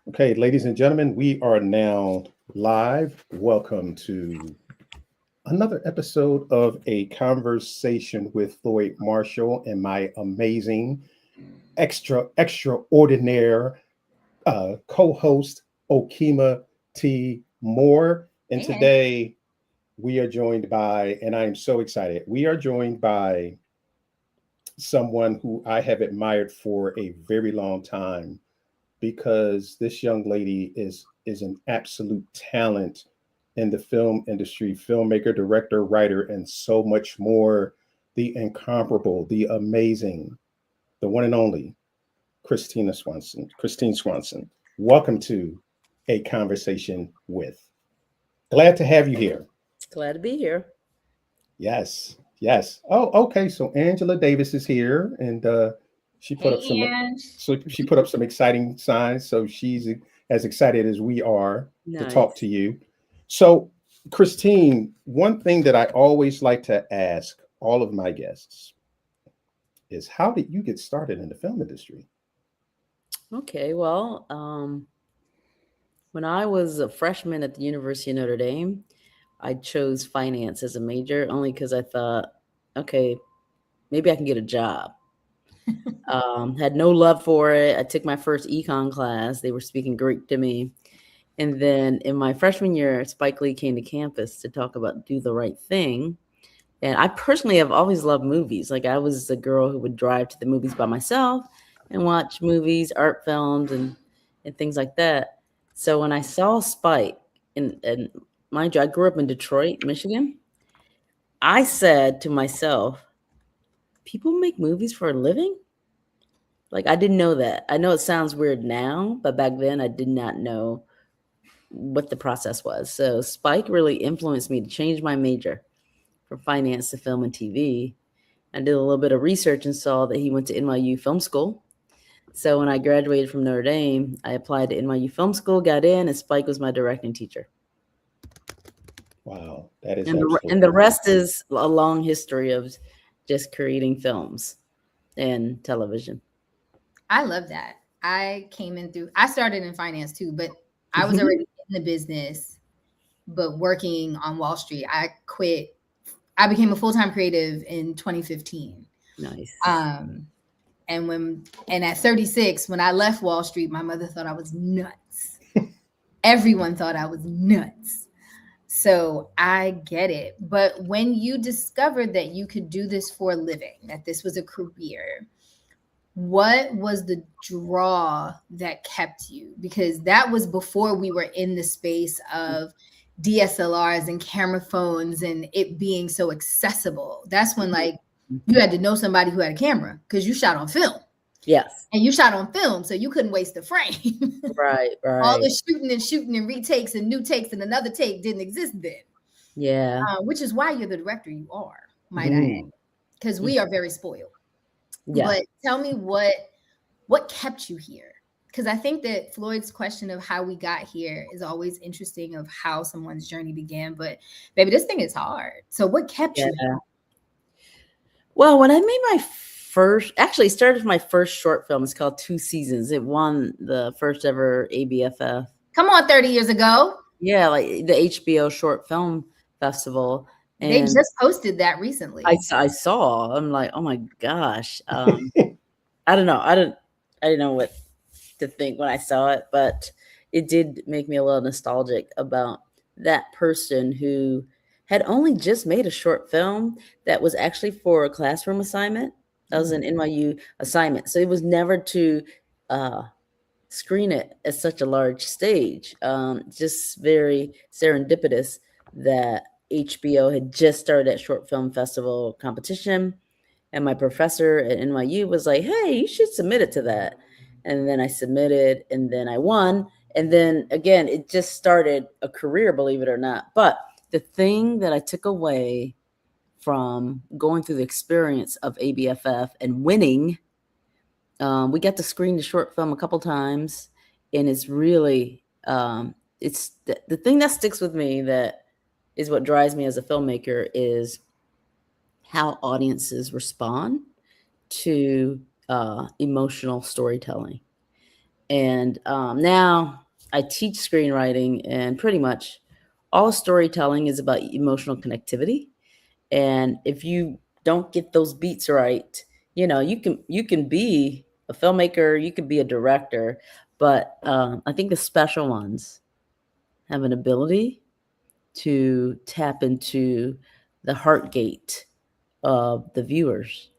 Okay, ladies and gentlemen, we are now live. Welcome to another episode of A Conversation with Floyd Marshall and my amazing, extraordinaire co-host Okima T. Moore. And And today we are joined by, and I am so excited, we are joined by someone who I have admired for a very long time because this young lady is an absolute talent in the film industry, filmmaker, director, writer, and so much more. The incomparable, the amazing, the one and only Christine Swanson. Welcome to A Conversation with. Glad to have you here. Glad to be here. Yes, yes. Oh, okay. So Angela Davis is here, and she put up hey, some. Ange. So she put up some exciting signs. So she's as excited as we are to talk Nice. to you. So, Christine, one thing that I always like to ask all of my guests is, how did you get started in the film industry? Okay, well, when I was a freshman at the University of Notre Dame, I chose finance as a major only because I thought, okay, maybe I can get a job. Had no love for it. I took my first econ class. They were speaking Greek to me. And then in my freshman year, Spike Lee came to campus to talk about Do the Right Thing. And I personally have always loved movies. Like I was a girl who would drive to the movies by myself and watch movies, art films, and things like that. So when I saw Spike, and mind you, I grew up in Detroit, Michigan. I said to myself, people make movies for a living? Like I didn't know that. I know it sounds weird now, but back then I did not know what the process was. So Spike really influenced me to change my major from finance to film and TV. I did a little bit of research and saw that he went to NYU Film School. So when I graduated from Notre Dame, I applied to NYU Film School, got in, and Spike was my directing teacher. Wow, that is And the absolutely rest is a long history of just creating films and television. I love that. I started in finance too, but I was already in the business, but working on Wall Street. I quit. I became a full-time creative in 2015. Nice. And at 36, when I left Wall Street, my mother thought I was nuts. Everyone thought I was nuts. So I get it. But when you discovered that you could do this for a living, that this was a career, what was the draw that kept you? Because that was before we were in the space of DSLRs and camera phones and it being so accessible. That's when like you had to know somebody who had a camera because you shot on film. Yes. And you shot on film, so you couldn't waste a frame. Right. All the shooting and retakes and new takes and another take didn't exist then. Yeah. Which is why you're the director you are, might I add, because we are very spoiled. Yeah. But tell me what kept you here? Because I think that Floyd's question of how we got here is always interesting of how someone's journey began. But baby, this thing is hard. So what kept you here? Well, when I made my actually started my first short film. It's called 2 Seasons. It won the first ever ABFF. Come on, 30 years ago. Yeah, like the HBO Short Film Festival. And they just posted that recently. I saw. I'm like, oh my gosh. I don't know. I didn't know what to think when I saw it, but it did make me a little nostalgic about that person who had only just made a short film that was actually for a classroom assignment. That was an NYU assignment. So it was never to screen it at such a large stage. Just very serendipitous that HBO had just started that short film festival competition. And my professor at NYU was like, hey, you should submit it to that. And then I submitted and then I won. And then again, it just started a career, believe it or not. But the thing that I took away from going through the experience of ABFF and winning, we got to screen the short film a couple times, and it's really it's the thing that sticks with me, that is what drives me as a filmmaker, is how audiences respond to emotional storytelling. And now I teach screenwriting, and pretty much all storytelling is about emotional connectivity. And if you don't get those beats right, you can be a filmmaker, you can be a director, but I think the special ones have an ability to tap into the heart gate of the viewers.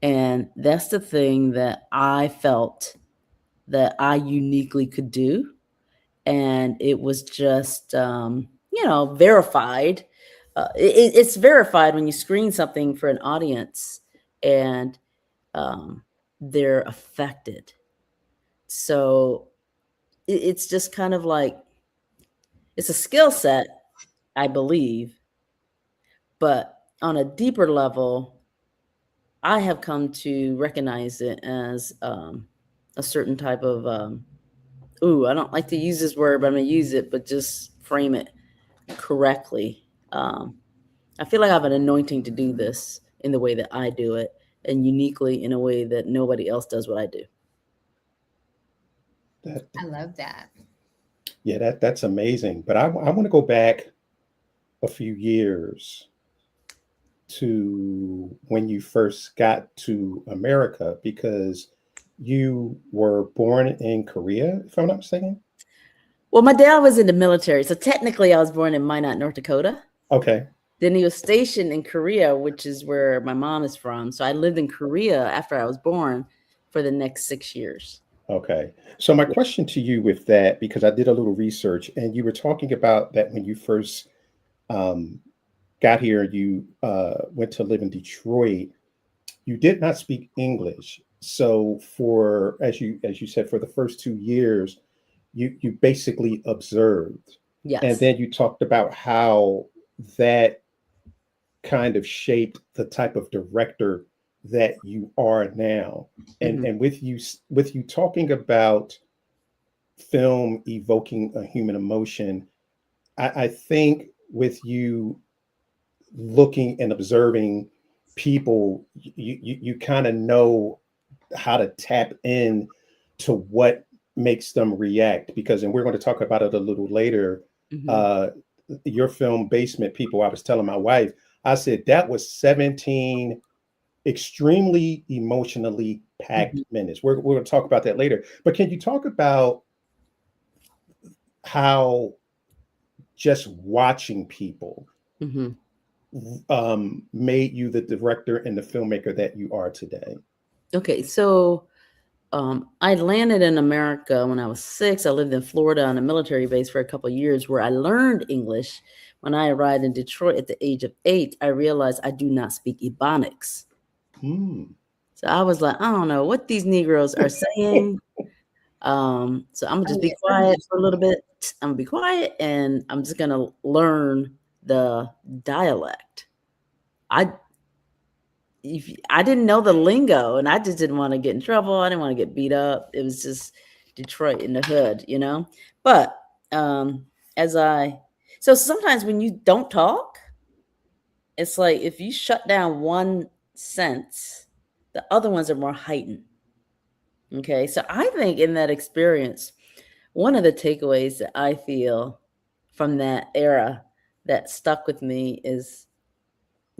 And that's the thing that I felt that I uniquely could do. And it was just, verified. It's verified when you screen something for an audience and um, they're affected. So it's just kind of like, it's a skill set, I believe. But on a deeper level, I have come to recognize it as a certain type of, I don't like to use this word, but I'm going to use it, but just frame it correctly. I feel like I have an anointing to do this in the way that I do it, and uniquely in a way that nobody else does what I do. I love that. Yeah, that's amazing. But I want to go back a few years to when you first got to America, because you were born in Korea, if I'm not mistaken. Well, my dad was in the military, so technically I was born in Minot, North Dakota. Okay. Then he was stationed in Korea, which is where my mom is from. So I lived in Korea after I was born for the next 6 years. Okay. So my question to you with that, because I did a little research, and you were talking about that when you first um, got here, you went to live in Detroit. You did not speak English. So for, as you said, for the first 2 years, you basically observed. And Yes. then you talked about how that kind of shaped the type of director that you are now. And Mhm. and with you talking about film evoking a human emotion, I think with you looking and observing people, you kind of know how to tap in to what makes them react. Because, and we're going to talk about it a little later, Mhm. uh, your film Basement People, I was telling my wife, I said that was 17 extremely emotionally packed Mhm. minutes. We're going to talk about that later. But can you talk about how just watching people Mhm. made you the director and the filmmaker that you are today? Okay, so I landed in America when I was 6. I lived in Florida on a military base for a couple of years where I learned English. When I arrived in Detroit at the age of 8, I realized I do not speak Ebonics. Mm. So I was like, I don't know what these Negroes are saying. So I'm gonna just be quiet for a little bit. I'm gonna be quiet and I'm just gonna learn the dialect. I I didn't know the lingo, and I just didn't want to get in trouble. I didn't want to get beat up. It was just Detroit in the hood, you know. But um, as I so sometimes when you don't talk, it's like if you shut down one sense, the other ones are more heightened. Okay, so I think in that experience, one of the takeaways that I feel from that era that stuck with me is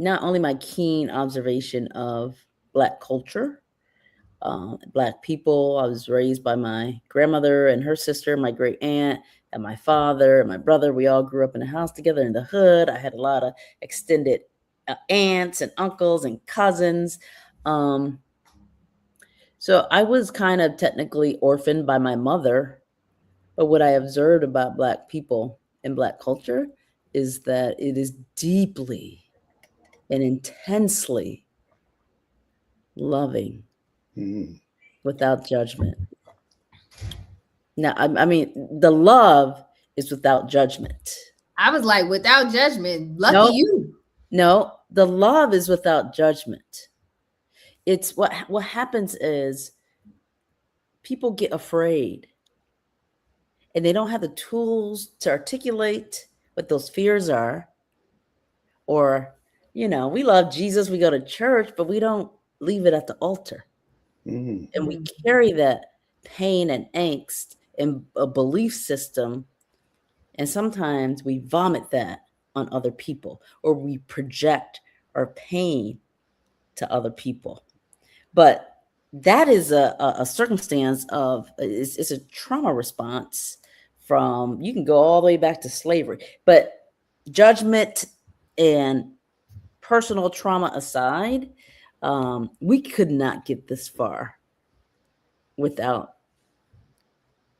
not only my keen observation of Black culture, Black people. I was raised by my grandmother and her sister, my great aunt, and my father and my brother. We all grew up in a house together in the hood. I had a lot of extended aunts and uncles and cousins. Um, so I was kind of technically orphaned by my mother. But what I observed about Black people and Black culture is that it is deeply and intensely loving Mm. without judgment. Now, I mean, the love is without judgment. I was like, without judgment, lucky No, you. no, the love is without judgment. It's what happens is people get afraid and they don't have the tools to articulate what those fears are. Or, we love Jesus, we go to church, but we don't leave it at the altar. Mm. And we carry that pain and angst and a belief system. And sometimes we vomit that on other people, or we project our pain to other people. But that is a circumstance of, it's a trauma response from, you can go all the way back to slavery. But judgment and personal trauma aside, we could not get this far without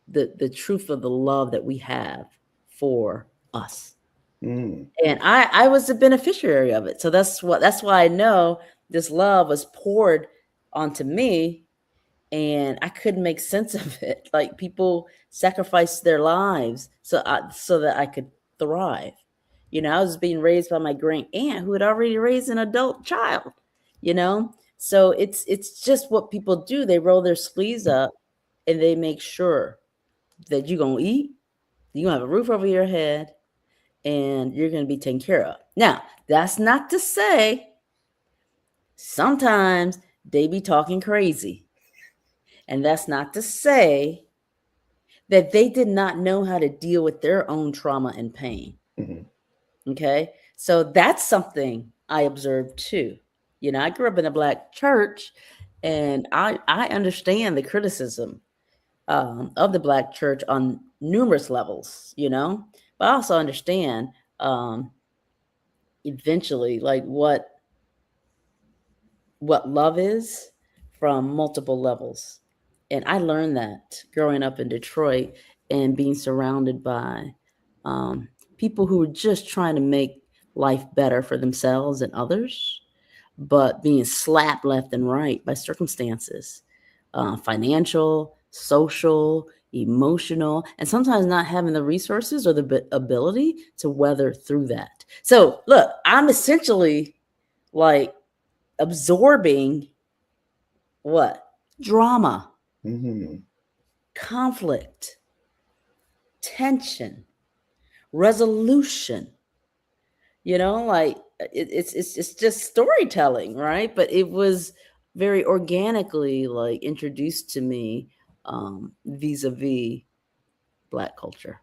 the truth of the love that we have for us. And I was the beneficiary of it. So that's why I know this love was poured onto me, and I couldn't make sense of it. Like, people sacrificed their lives so that I could thrive. I was being raised by my great aunt who had already raised an adult child, So it's just what people do. They roll their sleeves up and they make sure that you're going to eat, you're going to have a roof over your head, and you're going to be taken care of. Now, that's not to say sometimes they be talking crazy. And that's not to say that they did not know how to deal with their own trauma and pain. Okay? So that's something I observed too. I grew up in a Black church, and I understand the criticism of the Black church on numerous levels, but I also understand eventually, like, what love is from multiple levels. And I learned that growing up in Detroit and being surrounded by people who were just trying to make life better for themselves and others, but being slapped left and right by circumstances, financial, social, emotional, and sometimes not having the resources or the ability to weather through that. So look, I'm essentially like absorbing what? Drama, conflict, tension, resolution. Like, it's just storytelling, right? But it was very organically, like, introduced to me vis-a-vis Black culture.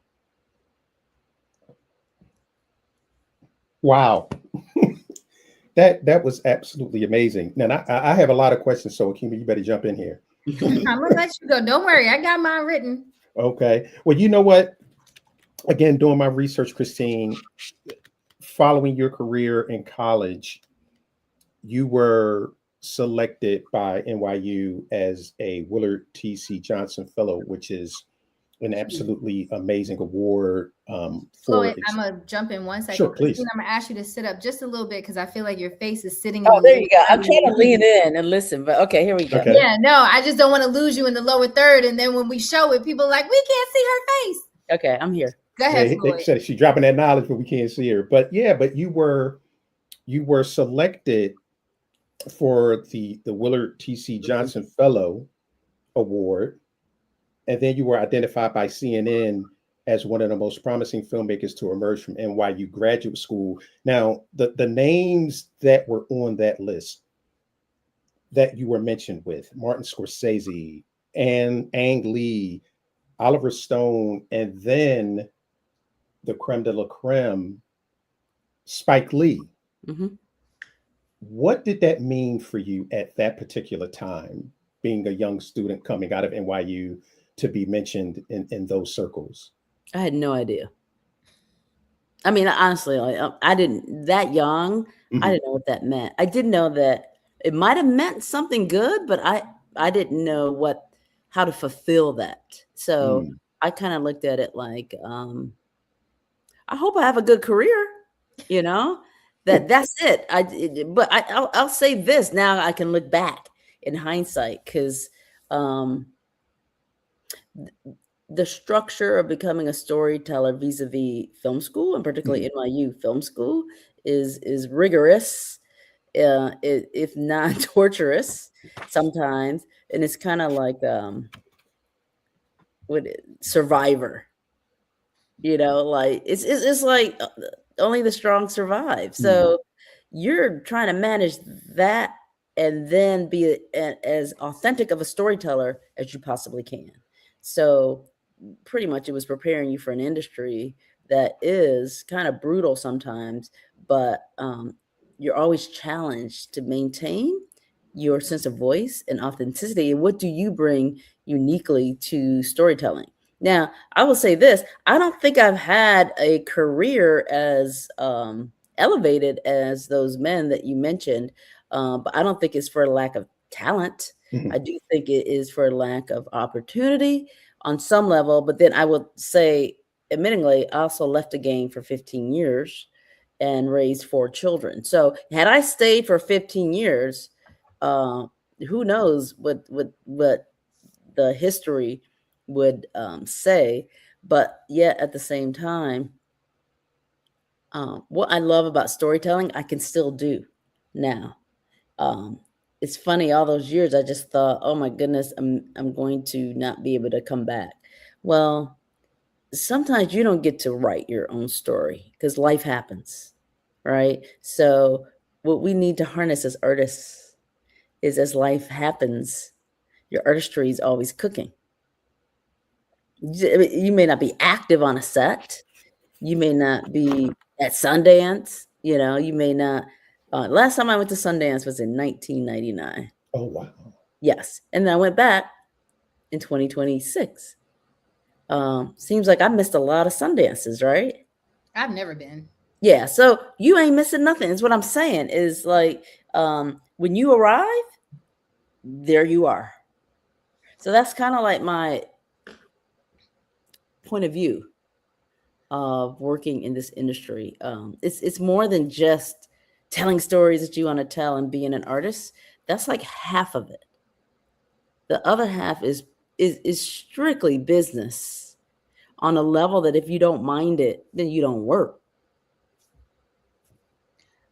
Wow. That was absolutely amazing. Now, I have a lot of questions, so Akima, you better jump in here. I'm gonna let you go. Don't worry, I got mine written. Okay. Well, you know what? Again, doing my research, Christine, following your career in college, you were selected by NYU as a Willard T.C. Johnson Fellow, which is an absolutely amazing award. Floyd, I'm gonna jump in 1 second. Sure, please. Christine, I'm gonna ask you to sit up just a little bit because I feel like your face is sitting. Oh, there you go. I'm trying to lean in and listen, but okay, here we go. Okay. Yeah, no, I just don't want to lose you in the lower third, and then when we show it, people are like, we can't see her face. Okay, I'm here. Go ahead, They Floyd. said she's dropping that knowledge, but we can't see her. But yeah, but you were selected for the Willard T.C. Johnson Fellow Award, and then you were identified by CNN as one of the most promising filmmakers to emerge from NYU graduate school. Now, the names that were on that list that you were mentioned with, Martin Scorsese, and Ang Lee, Oliver Stone, and then the creme de la creme, Spike Lee. What did that mean for you at that particular time, being a young student coming out of NYU, to be mentioned in those circles? I had no idea. I mean, honestly, like, I didn't, that young, I didn't know what that meant. I did know that it might have meant something good, but I didn't know how to fulfill that. So I kind of looked at it like, I hope I have a good career, that's it. But I'll say this now. I can look back in hindsight, because the structure of becoming a storyteller vis-a-vis film school, and particularly NYU Film School, is rigorous, if not torturous sometimes, and it's kind of like Survivor. Like it's like only the strong survive. So you're trying to manage that and then be as authentic of a storyteller as you possibly can. So pretty much it was preparing you for an industry that is kind of brutal sometimes, but you're always challenged to maintain your sense of voice and authenticity. And what do you bring uniquely to storytelling? Now, I will say this, I don't think I've had a career as elevated as those men that you mentioned, but I don't think it's for lack of talent. I do think it is for lack of opportunity on some level. But then I would say, admittingly, I also left the game for 15 years and raised 4 children. So had I stayed for 15 years, who knows what the history would say. But yet at the same time, what I love about storytelling, I can still do now. It's funny, all those years I just thought, oh my goodness, I'm going to not be able to come back. Well, sometimes you don't get to write your own story because life happens, right? So what we need to harness as artists is, as life happens, your artistry is always cooking. You may not be active on a set. You may not be at Sundance. You may not. Last time I went to Sundance was in 1999. Oh, wow. Yes. And then I went back in 2026. Seems like I missed a lot of Sundances, right? I've never been. Yeah. So you ain't missing nothing. Is what I'm saying is like, when you arrive, there you are. So that's kind of like my point of view of working in this industry. It's more than just telling stories that you want to tell and being an artist. That's like half of it. The other half is strictly business on a level that if you don't mind it, then you don't work.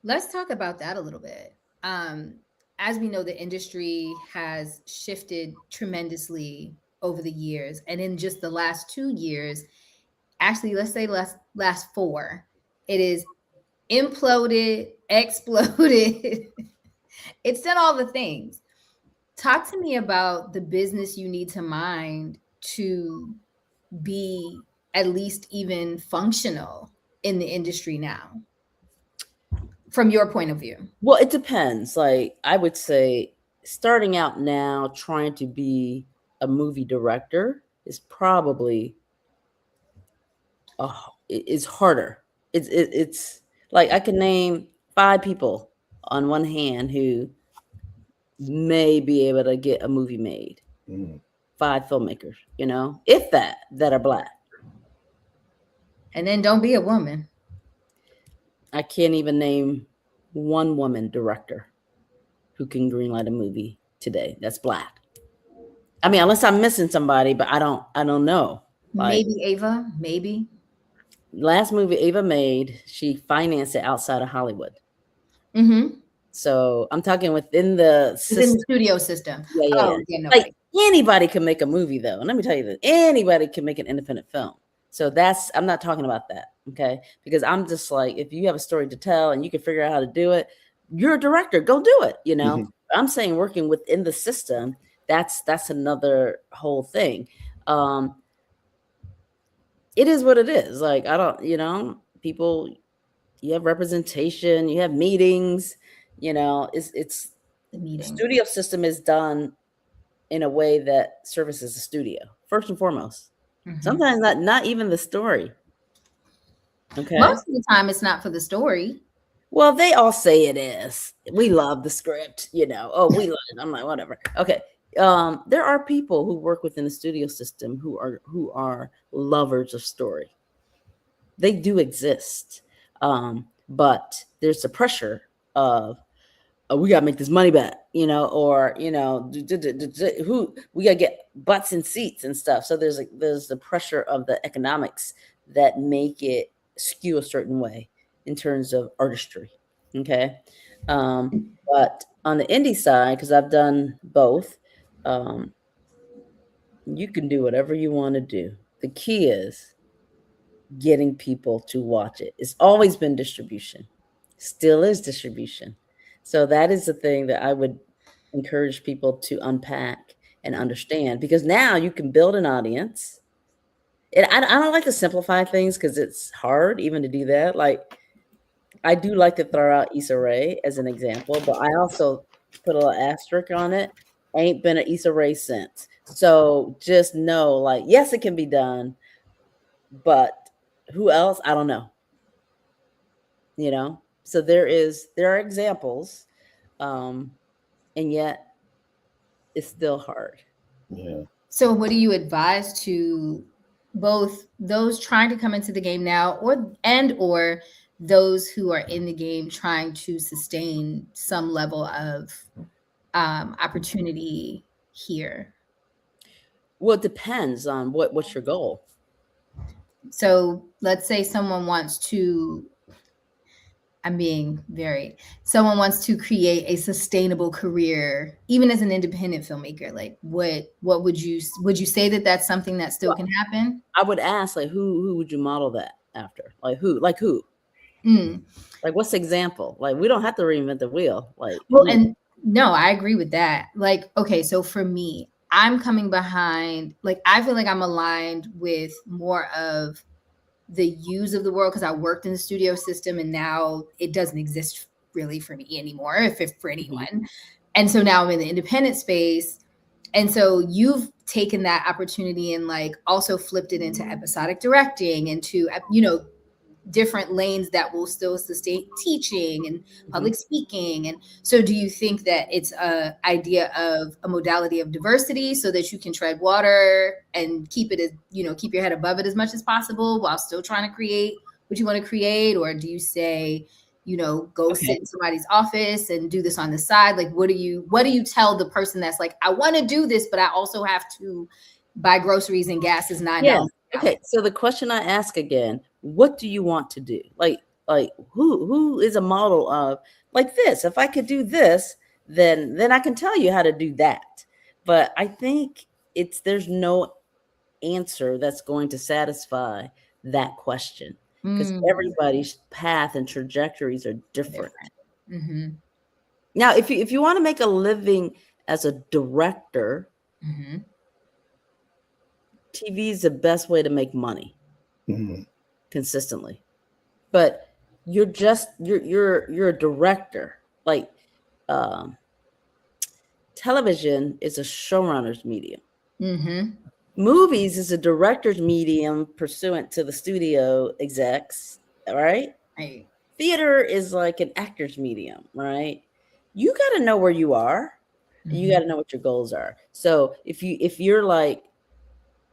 Let's talk about that a little bit. As we know, the industry has shifted tremendously over the years. And in just the last 2 years, actually, let's say last 4, it is imploded, exploded. It's done all the things. Talk to me about the business you need to mind to be at least even functional in the industry now, from your point of view. Well, it depends. Like, I would say starting out now, trying to be a movie director is probably is harder. It's like I can name 5 people on one hand who may be able to get a movie made. 5 filmmakers, if that are Black. And then don't be a woman. I can't even name one woman director who can greenlight a movie today that's Black. I mean, unless I'm missing somebody, but I don't know. Like, maybe Ava, maybe. Last movie Ava made, she financed it outside of Hollywood. Mm-hmm. So I'm talking within the system. Studio system. Yeah. Like, anybody can make a movie, though. And let me tell you this, anybody can make an independent film. So I'm not talking about that, okay? Because I'm just like, if you have a story to tell and you can figure out how to do it, you're a director, go do it, Mm-hmm. I'm saying working within the system, that's another whole thing. It is what it is. Like, I don't, people, you have representation, you have meetings, it's the meeting. The studio system is done in a way that services the studio, first and foremost. Mm-hmm. Sometimes not even the story. Okay. Most of the time it's not for the story. Well, they all say it is. We love the script, Oh, we love it. I'm like, whatever. Okay. There are people who work within the studio system who are lovers of story. They do exist. But there's the pressure of, we got to make this money back, or, who we got to get butts and seats and stuff. So there's the pressure of the economics that make it skew a certain way in terms of artistry. Okay. But on the indie side, because I've done both, you can do whatever you want to do. The key is getting people to watch it. It's always been distribution, still is distribution. So that is the thing that I would encourage people to unpack and understand, because now you can build an audience. And I don't like to simplify things because it's hard even to do that. Like, I do like to throw out Issa Rae as an example, but I also put a little asterisk on it. Ain't been an Issa Rae since. So just know, like, yes, it can be done, but who else? I don't know. You know? So there are examples, and yet it's still hard. Yeah. So what do you advise to both those trying to come into the game now or those who are in the game trying to sustain some level of opportunity here? Well, it depends on what's your goal. So let's say someone wants to someone wants to create a sustainable career, even as an independent filmmaker. Like what would you say that that's something that still can happen? I would ask, like, who would you model that after? Like who? Mm. Like, what's the example? Like, we don't have to reinvent the wheel. Like, well, and no, I agree with that. Like, okay, so for me, I'm coming behind, like, I feel like I'm aligned with more of the use of the world because I worked in the studio system and now it doesn't exist really for me anymore, if for anyone. Mm-hmm. And so now I'm in the independent space. And so you've taken that opportunity and like also flipped it into episodic directing, into, you know, different lanes that will still sustain teaching and public speaking. And so do you think that it's a idea of a modality of diversity so that you can tread water and keep it as, you know, keep your head above it as much as possible while still trying to create what you want to create? Or do you say, you know, go sit in somebody's office and do this on the side? Like, what do you tell the person that's like, I want to do this, but I also have to buy groceries and gas is $9. Okay. So the question I ask again, what do you want to do? Like who is a model of like this? If I could do this, then I can tell you how to do that. But I think there's no answer that's going to satisfy that question because everybody's path and trajectories are different. Mm-hmm. Now, if you want to make a living as a director, TV is the best way to make money consistently. But you're a director. Like television is a showrunner's medium. Movies is a director's medium pursuant to the studio execs, right? Theater is like an actor's medium, right? You got to know where you are. And you got to know what your goals are. So if you're like,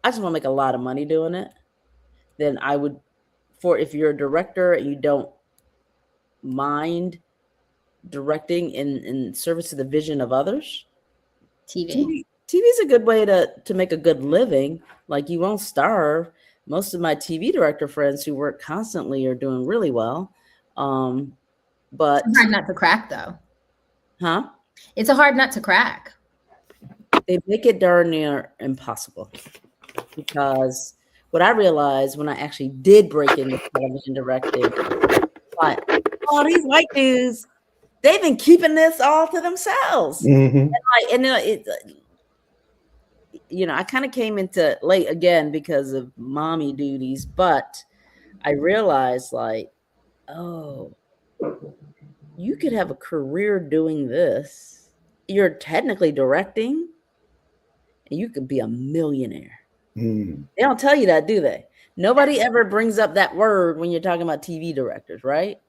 I just want to make a lot of money doing it, then I would, if you're a director and you don't mind directing in service to the vision of others, TV is a good way to make a good living. Like, you won't starve. Most of my TV director friends who work constantly are doing really well. But it's hard not to crack, though. Huh? It's a hard nut to crack. They make it darn near impossible. Because what I realized when I actually did break into television directing, like, all these white dudes, they've been keeping this all to themselves. And I kind of came into late again because of mommy duties, but I realized, like, oh, you could have a career doing this. You're technically directing, and you could be a millionaire. They don't tell you that, do they? Nobody ever brings up that word when you're talking about TV directors, right?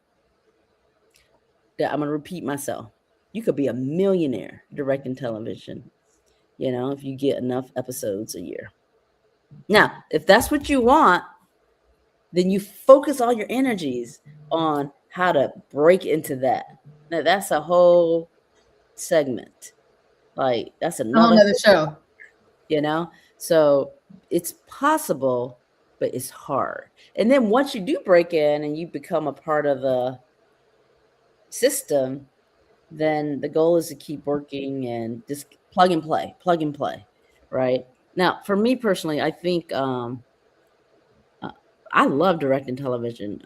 I'm going to repeat myself. You could be a millionaire directing television, you know, if you get enough episodes a year. Now, if that's what you want, then you focus all your energies on how to break into that. Now, that's a whole segment. Like, that's another show. You know? So it's possible, but it's hard. And then once you do break in and you become a part of the system, then the goal is to keep working and just plug and play, right? Now, for me personally, I think I love directing television,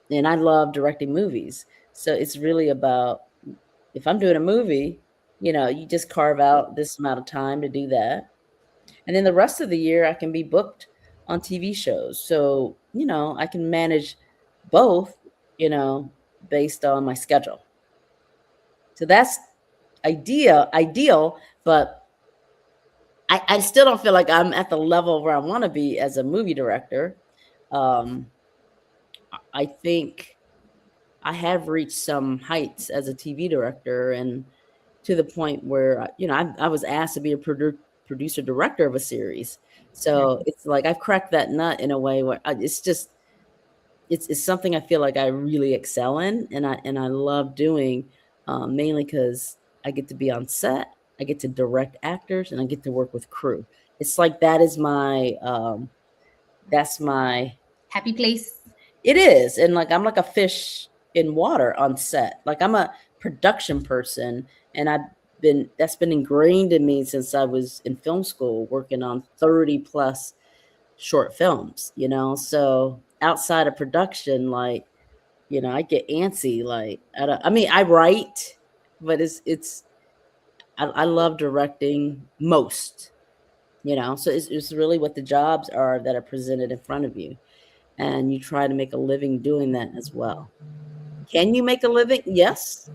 and I love directing movies. So it's really about, if I'm doing a movie, You just carve out this amount of time to do that. And then the rest of the year, I can be booked on TV shows. So, I can manage both, based on my schedule. So that's ideal, but I still don't feel like I'm at the level where I want to be as a movie director. I think I have reached some heights as a TV director, and to the point where, I was asked to be a producer director of a series. So it's like I've cracked that nut in a way where it's something I feel like I really excel in, and I love doing, mainly because I get to be on set, I get to direct actors, and I get to work with crew. It's like that is that's my Happy place. it is. And like I'm like a fish in water on set. Like I'm a production person, and that's been ingrained in me since I was in film school working on 30 plus short films, So outside of production, like, I get antsy. Like I write, but I love directing most, So it's really what the jobs are that are presented in front of you. And you try to make a living doing that as well. Can you make a living? Yes.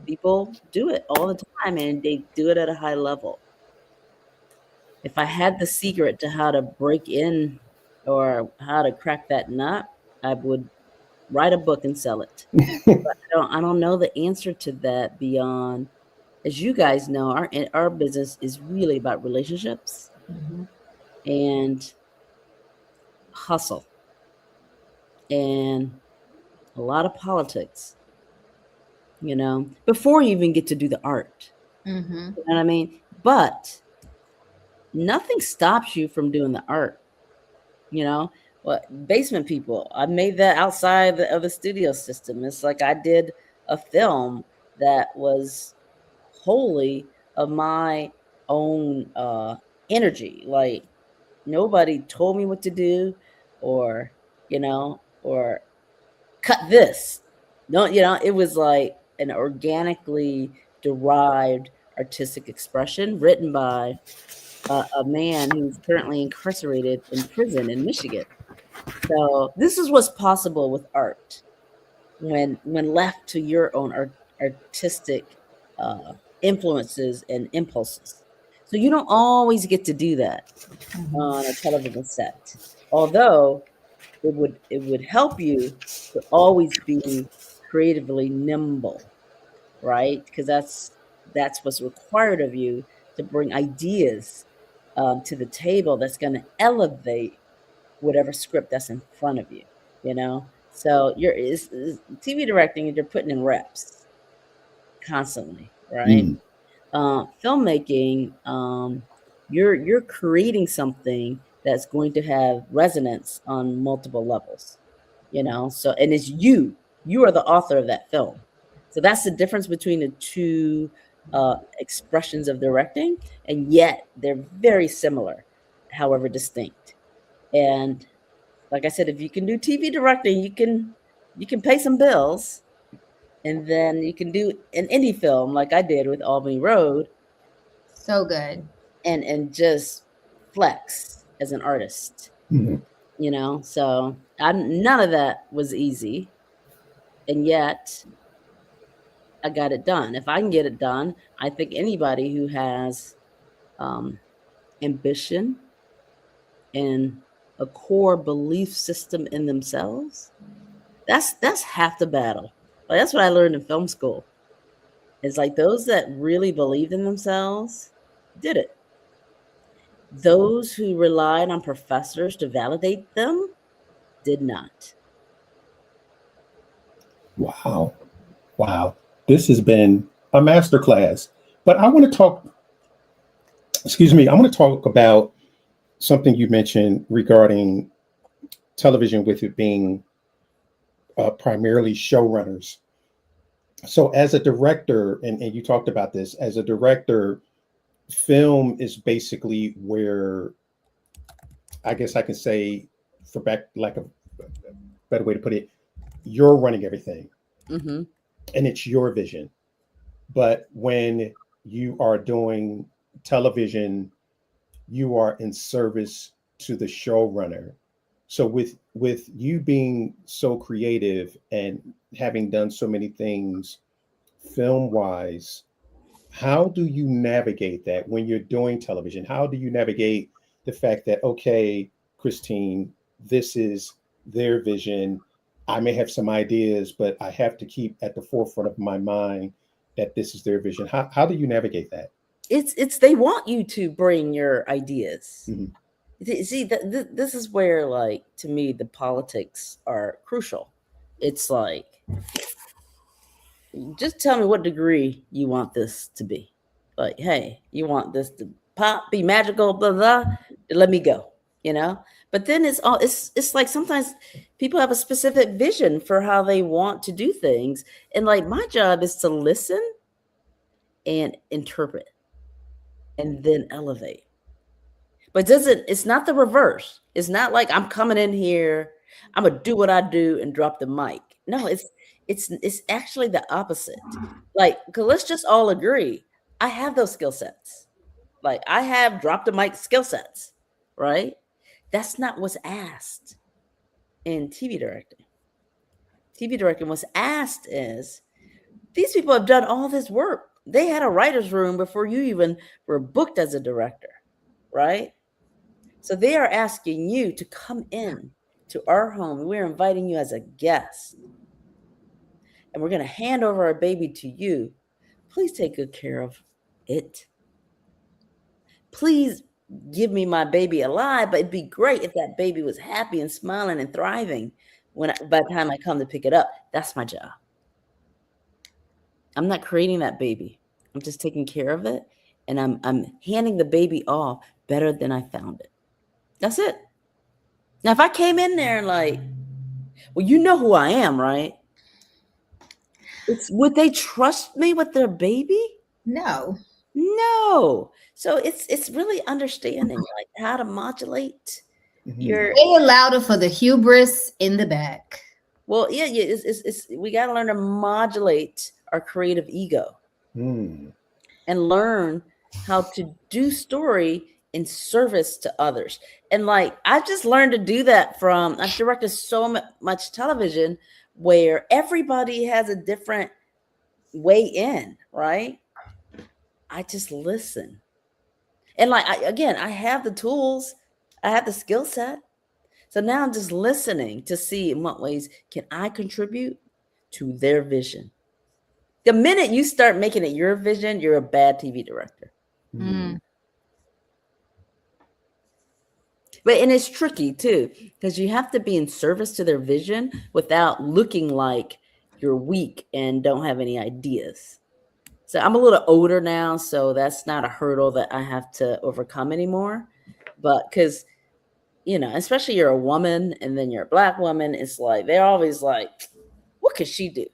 People do it all the time, and they do it at a high level. If I had the secret to how to break in or how to crack that nut, I would write a book and sell it. But I don't know the answer to that beyond, as you guys know, our business is really about relationships and hustle and a lot of politics, before you even get to do the art. You know what I mean? But nothing stops you from doing the art. Basement people, I made that outside of the studio system. It's like I did a film that was wholly of my own energy. Like nobody told me what to do, or or cut this. No, it was like an organically derived artistic expression written by a man who's currently incarcerated in prison in Michigan. So this is what's possible with art when left to your own artistic influences and impulses. So you don't always get to do that on a television set, although it would help you to always be creatively nimble, right? Because that's what's required of you to bring ideas to the table that's going to elevate whatever script that's in front of you. So it's TV directing, and you're putting in reps constantly, right? Filmmaking, you're creating something that's going to have resonance on multiple levels, So, and it's you are the author of that film. So that's the difference between the two expressions of directing, and yet they're very similar, however distinct. And like I said, if you can do TV directing, you can pay some bills, and then you can do an indie film like I did with Albany Road. So good. And just flex as an artist. So none of that was easy, and yet I got it done. If I can get it done, I think anybody who has ambition and a core belief system in themselves, that's half the battle. Like, that's what I learned in film school. It's like those that really believed in themselves did it. Those who relied on professors to validate them did not. Wow. This has been a masterclass. But I want to talk, I want to talk about something you mentioned regarding television, with it being primarily showrunners. So as a director, and you talked about this, as a director, film is basically where, I guess I can say, for like a better way to put it, you're running everything. And it's your vision. But when you are doing television, you are in service to the showrunner. So with you being so creative and having done so many things film wise, how do you navigate that when you're doing television? How do you navigate the fact that, okay, Christine, this is their vision. I may have some ideas, but I have to keep at the forefront of my mind that this is their vision. How do you navigate that? It's they want you to bring your ideas. Mhm. See, this is where, like, to me, the politics are crucial. It's like, just tell me what degree you want this to be. Like, hey, you want this to pop, be magical, blah blah. Let me go. You know. But then it's like sometimes people have a specific vision for how they want to do things, and like my job is to listen and interpret, and then elevate. But it's not the reverse. It's not like I'm coming in here, I'm gonna do what I do and drop the mic. No, it's actually the opposite. Like, 'cause let's just all agree, I have those skill sets. Like, I have drop the mic skill sets, right? That's not what's asked in TV directing. TV directing was asked is, these people have done all this work. They had a writer's room before you even were booked as a director, right? So they are asking you to come in to our home. We're inviting you as a guest. And we're going to hand over our baby to you. Please take good care of it. Please give me my baby alive, but it'd be great if that baby was happy and smiling and thriving by the time I come to pick it up. That's my job. I'm not creating that baby. I'm just taking care of it. And I'm handing the baby off better than I found it. That's it. Now, if I came in there and like, well, you know who I am, right? Would they trust me with their baby? No. No. So it's really understanding like how to modulate your. They allowed it for the hubris in the back. Well, yeah. It's we got to learn to modulate our creative ego and learn how to do story in service to others. And like, I've just learned to do that I've directed so much television where everybody has a different way in, right? I just listen. And like, I have the tools, I have the skill set. So now I'm just listening to see in what ways can I contribute to their vision. The minute you start making it your vision, you're a bad TV director. And it's tricky too, because you have to be in service to their vision without looking like you're weak and don't have any ideas. So I'm a little older now, so that's not a hurdle that I have to overcome anymore. But because, especially you're a woman and then you're a Black woman, it's like, they're always like, what could she do?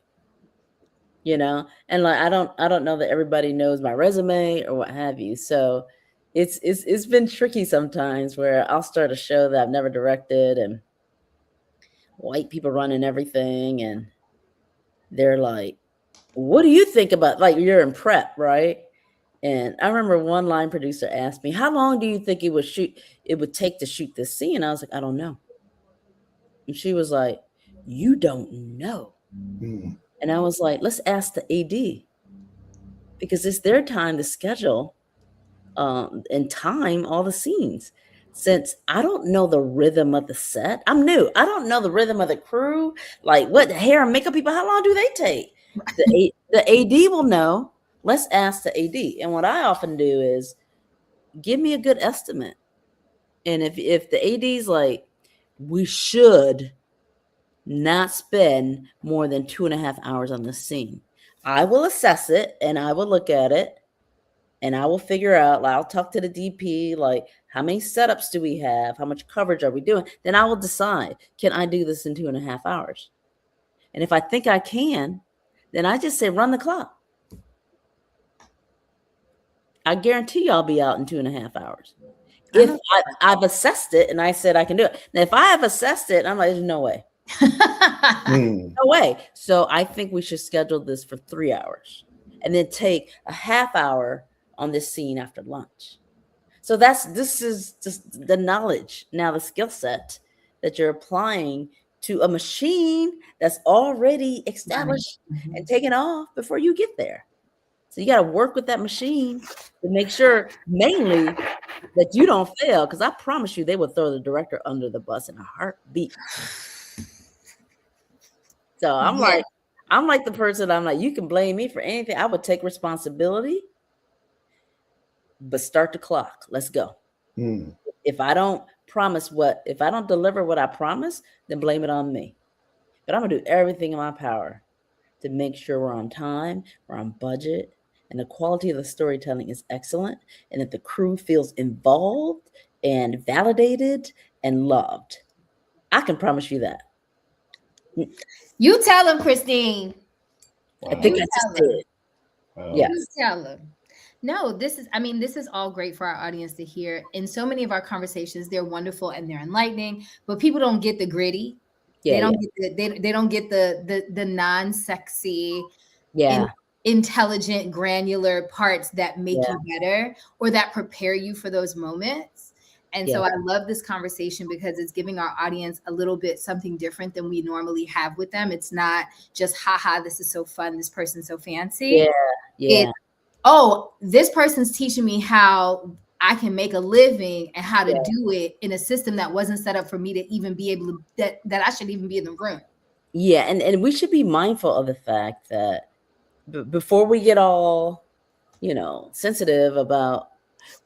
And like, I don't know that everybody knows my resume or what have you. So it's been tricky sometimes where I'll start a show that I've never directed and white people running everything. And they're like, what do you think about, like, you're in prep, right? And I remember one line producer asked me, how long do you think it would take to shoot this scene? I was like, I don't know. And she was like, you don't know. And I was like, let's ask the AD, because it's their time to schedule and time all the scenes. Since I don't know the rhythm of the set, I'm new. I don't know the rhythm of the crew. Like, what hair and makeup people, how long do they take? The AD will know. Let's ask the AD. And what I often do is give me a good estimate. And if the AD's like, we should not spend more than 2.5 hours on this scene, I will assess it and I will look at it and I will figure out, like, I'll talk to the DP, like, how many setups do we have? How much coverage are we doing? Then I will decide, can I do this in 2.5 hours? And if I think I can, then I just say, run the clock. I guarantee you I'll be out in 2.5 hours. If I've assessed it and I said I can do it. Now, if I have assessed it, I'm like, there's no way. No way. So I think we should schedule this for 3 hours. and then take a half hour on this scene after lunch. So this is just the knowledge, now the skill set that you're applying to a machine that's already established and taken off before you get there. So you got to work with that machine to make sure, mainly, that you don't fail. Because I promise you, they will throw the director under the bus in a heartbeat. So I'm like the person. I'm like, you can blame me for anything. I would take responsibility, but start the clock. Let's go. If I don't deliver what I promise, then blame it on me. But I'm gonna do everything in my power to make sure we're on time, we're on budget, and the quality of the storytelling is excellent, and that the crew feels involved and validated and loved. I can promise you that. You tell him, Christine. Wow. I think I just did. Wow. Yes. You tell him. No, this is all great for our audience to hear. In so many of our conversations, they're wonderful and they're enlightening, but people don't get the gritty. They don't get the non-sexy, intelligent, granular parts that make you better or that prepare you for those moments. And so I love this conversation because it's giving our audience a little bit something different than we normally have with them. It's not just, haha, this is so fun, this person's so fancy. It's, oh, this person's teaching me how I can make a living and how to do it in a system that wasn't set up for me to even be able to, that I should even be in the room. Yeah, and we should be mindful of the fact that before we get all, sensitive about,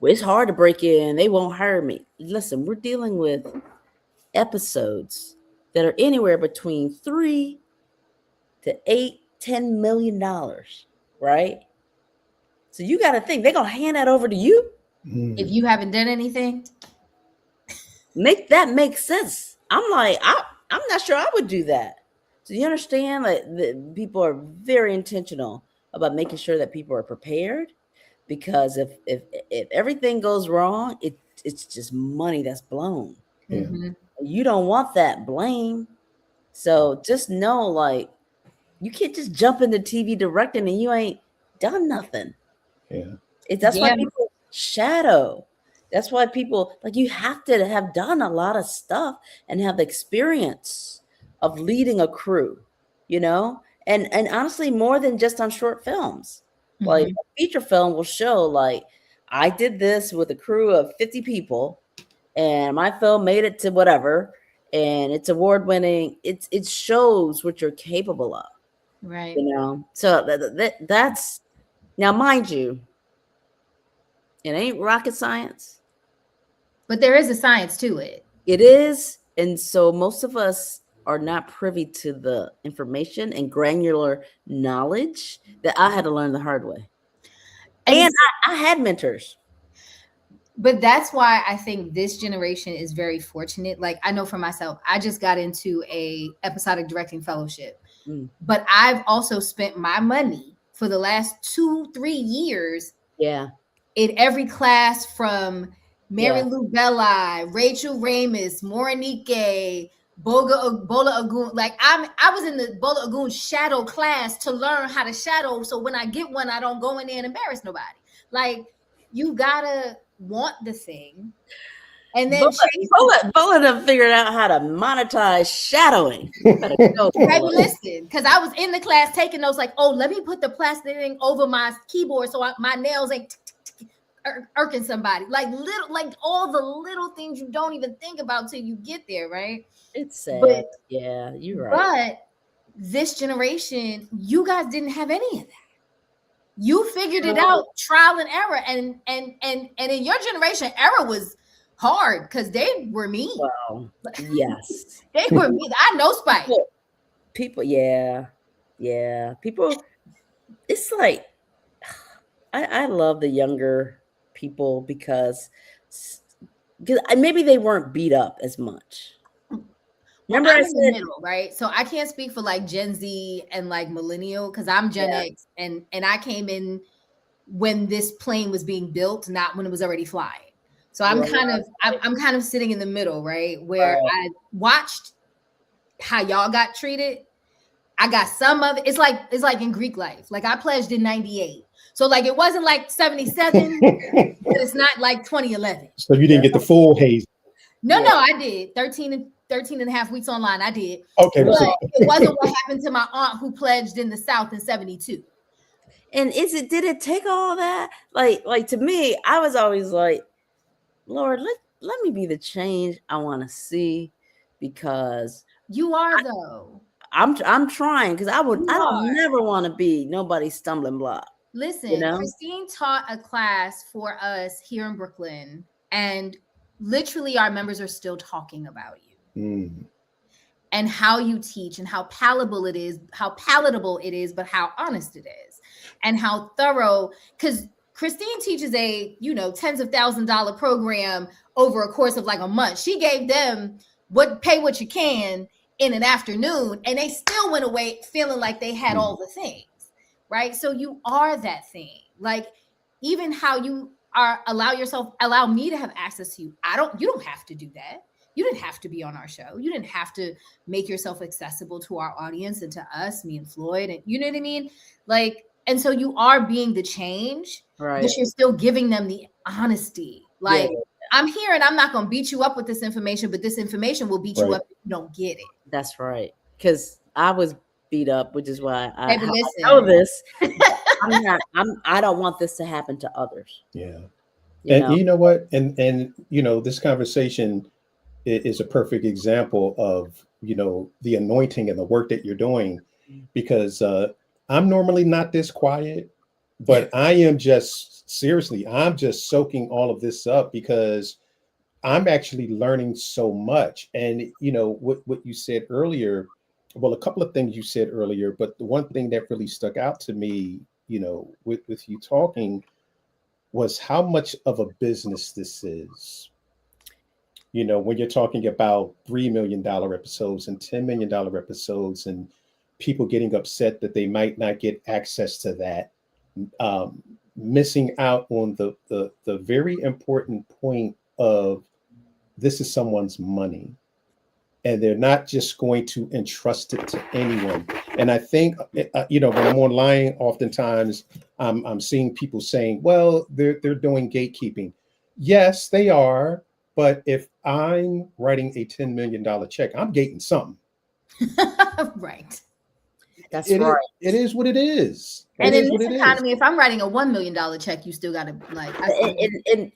well, it's hard to break in, they won't hire me. Listen, we're dealing with episodes that are anywhere between $3 to $10 million, right? So you got to think they're gonna hand that over to you if you haven't done anything. Make that make sense. I'm like, I'm not sure I would do that. So you understand, like, people are very intentional about making sure that people are prepared, because if everything goes wrong, it's just money that's blown. You don't want that blame. So just know, like, you can't just jump into TV directing and you ain't done nothing. That's why people shadow. That's why people, like, you have to have done a lot of stuff and have the experience of leading a crew, and honestly, more than just on short films. Like, a feature film will show, like, I did this with a crew of 50 people and my film made it to whatever, and it's award winning. It shows what you're capable of. Right. So that's, now, mind you, it ain't rocket science. But there is a science to it. It is. And so most of us are not privy to the information and granular knowledge that I had to learn the hard way. And I had mentors. But that's why I think this generation is very fortunate. Like, I know for myself, I just got into a episodic directing fellowship, but I've also spent my money for the last 2-3 years. In every class from Mary Lou Belli, Rachel Ramis, Morinike, Bola Agun. Like, I was in the Bola Agun shadow class to learn how to shadow. So when I get one, I don't go in there and embarrass nobody. Like, you gotta want the thing. And then Bola done figured out how to monetize shadowing. Listen, because I was in the class taking notes, like, oh, let me put the plastic thing over my keyboard so my nails ain't irking somebody. Like all the little things you don't even think about till you get there, right? It's sad. Yeah, you're right. But this generation, you guys didn't have any of that. You figured it out, trial and error, and in your generation, error was hard because they were mean. Wow. Yes. They were mean. I know Spike. People, people, it's like, I love the younger people because maybe they weren't beat up as much. Remember, I'm in the middle, right? So I can't speak for like Gen Z and like millennial because I'm Gen X, and I came in when this plane was being built, not when it was already flying. So I'm kind of sitting in the middle, right? Where I watched how y'all got treated. I got some of it. It's like in Greek life. Like I pledged in 98. So like it wasn't like 77, but it's not like 2011. So you didn't get the full haze. No, I did 13 and a half weeks online. I did. Okay. But it wasn't what happened to my aunt who pledged in the South in 72. And did it take all that? Like to me, I was always like, Lord, let me be the change I want to see, because you are though. I'm trying, because I don't never want to be nobody's stumbling block. Listen, you know? Christine taught a class for us here in Brooklyn, and literally our members are still talking about you and how you teach and how palatable it is, but how honest it is and how thorough. Because Christine teaches a, tens of $1,000s program over a course of like a month. She gave them pay what you can in an afternoon, and they still went away feeling like they had all the things, right? So you are that thing. Like even how you allow me to have access to you. You don't have to do that. You didn't have to be on our show. You didn't have to make yourself accessible to our audience and to us, me and Floyd, and you know what I mean? Like, and so you are being the change, right? But you're still giving them the honesty. Like, I'm here and I'm not going to beat you up with this information, but this information will beat you up if you don't get it. That's right. Because I was beat up, which is why I know this. I don't want this to happen to others. Yeah. You know what? And this conversation is a perfect example of, the anointing and the work that you're doing, because I'm normally not this quiet, but I am I'm just soaking all of this up, because I'm actually learning so much. And, what you said earlier, well, a couple of things you said earlier, but the one thing that really stuck out to me, with you talking, was how much of a business this is. When you're talking about $3 million episodes and $10 million episodes, and people getting upset that they might not get access to that, missing out on the very important point of, this is someone's money, and they're not just going to entrust it to anyone. And I think, when I'm online, oftentimes I'm seeing people saying, well, they're doing gatekeeping. Yes, they are. But if I'm writing a $10 million check, I'm gating something. Right. That's right. It is what it is. And in this economy, if I'm writing a $1 million check, you still got to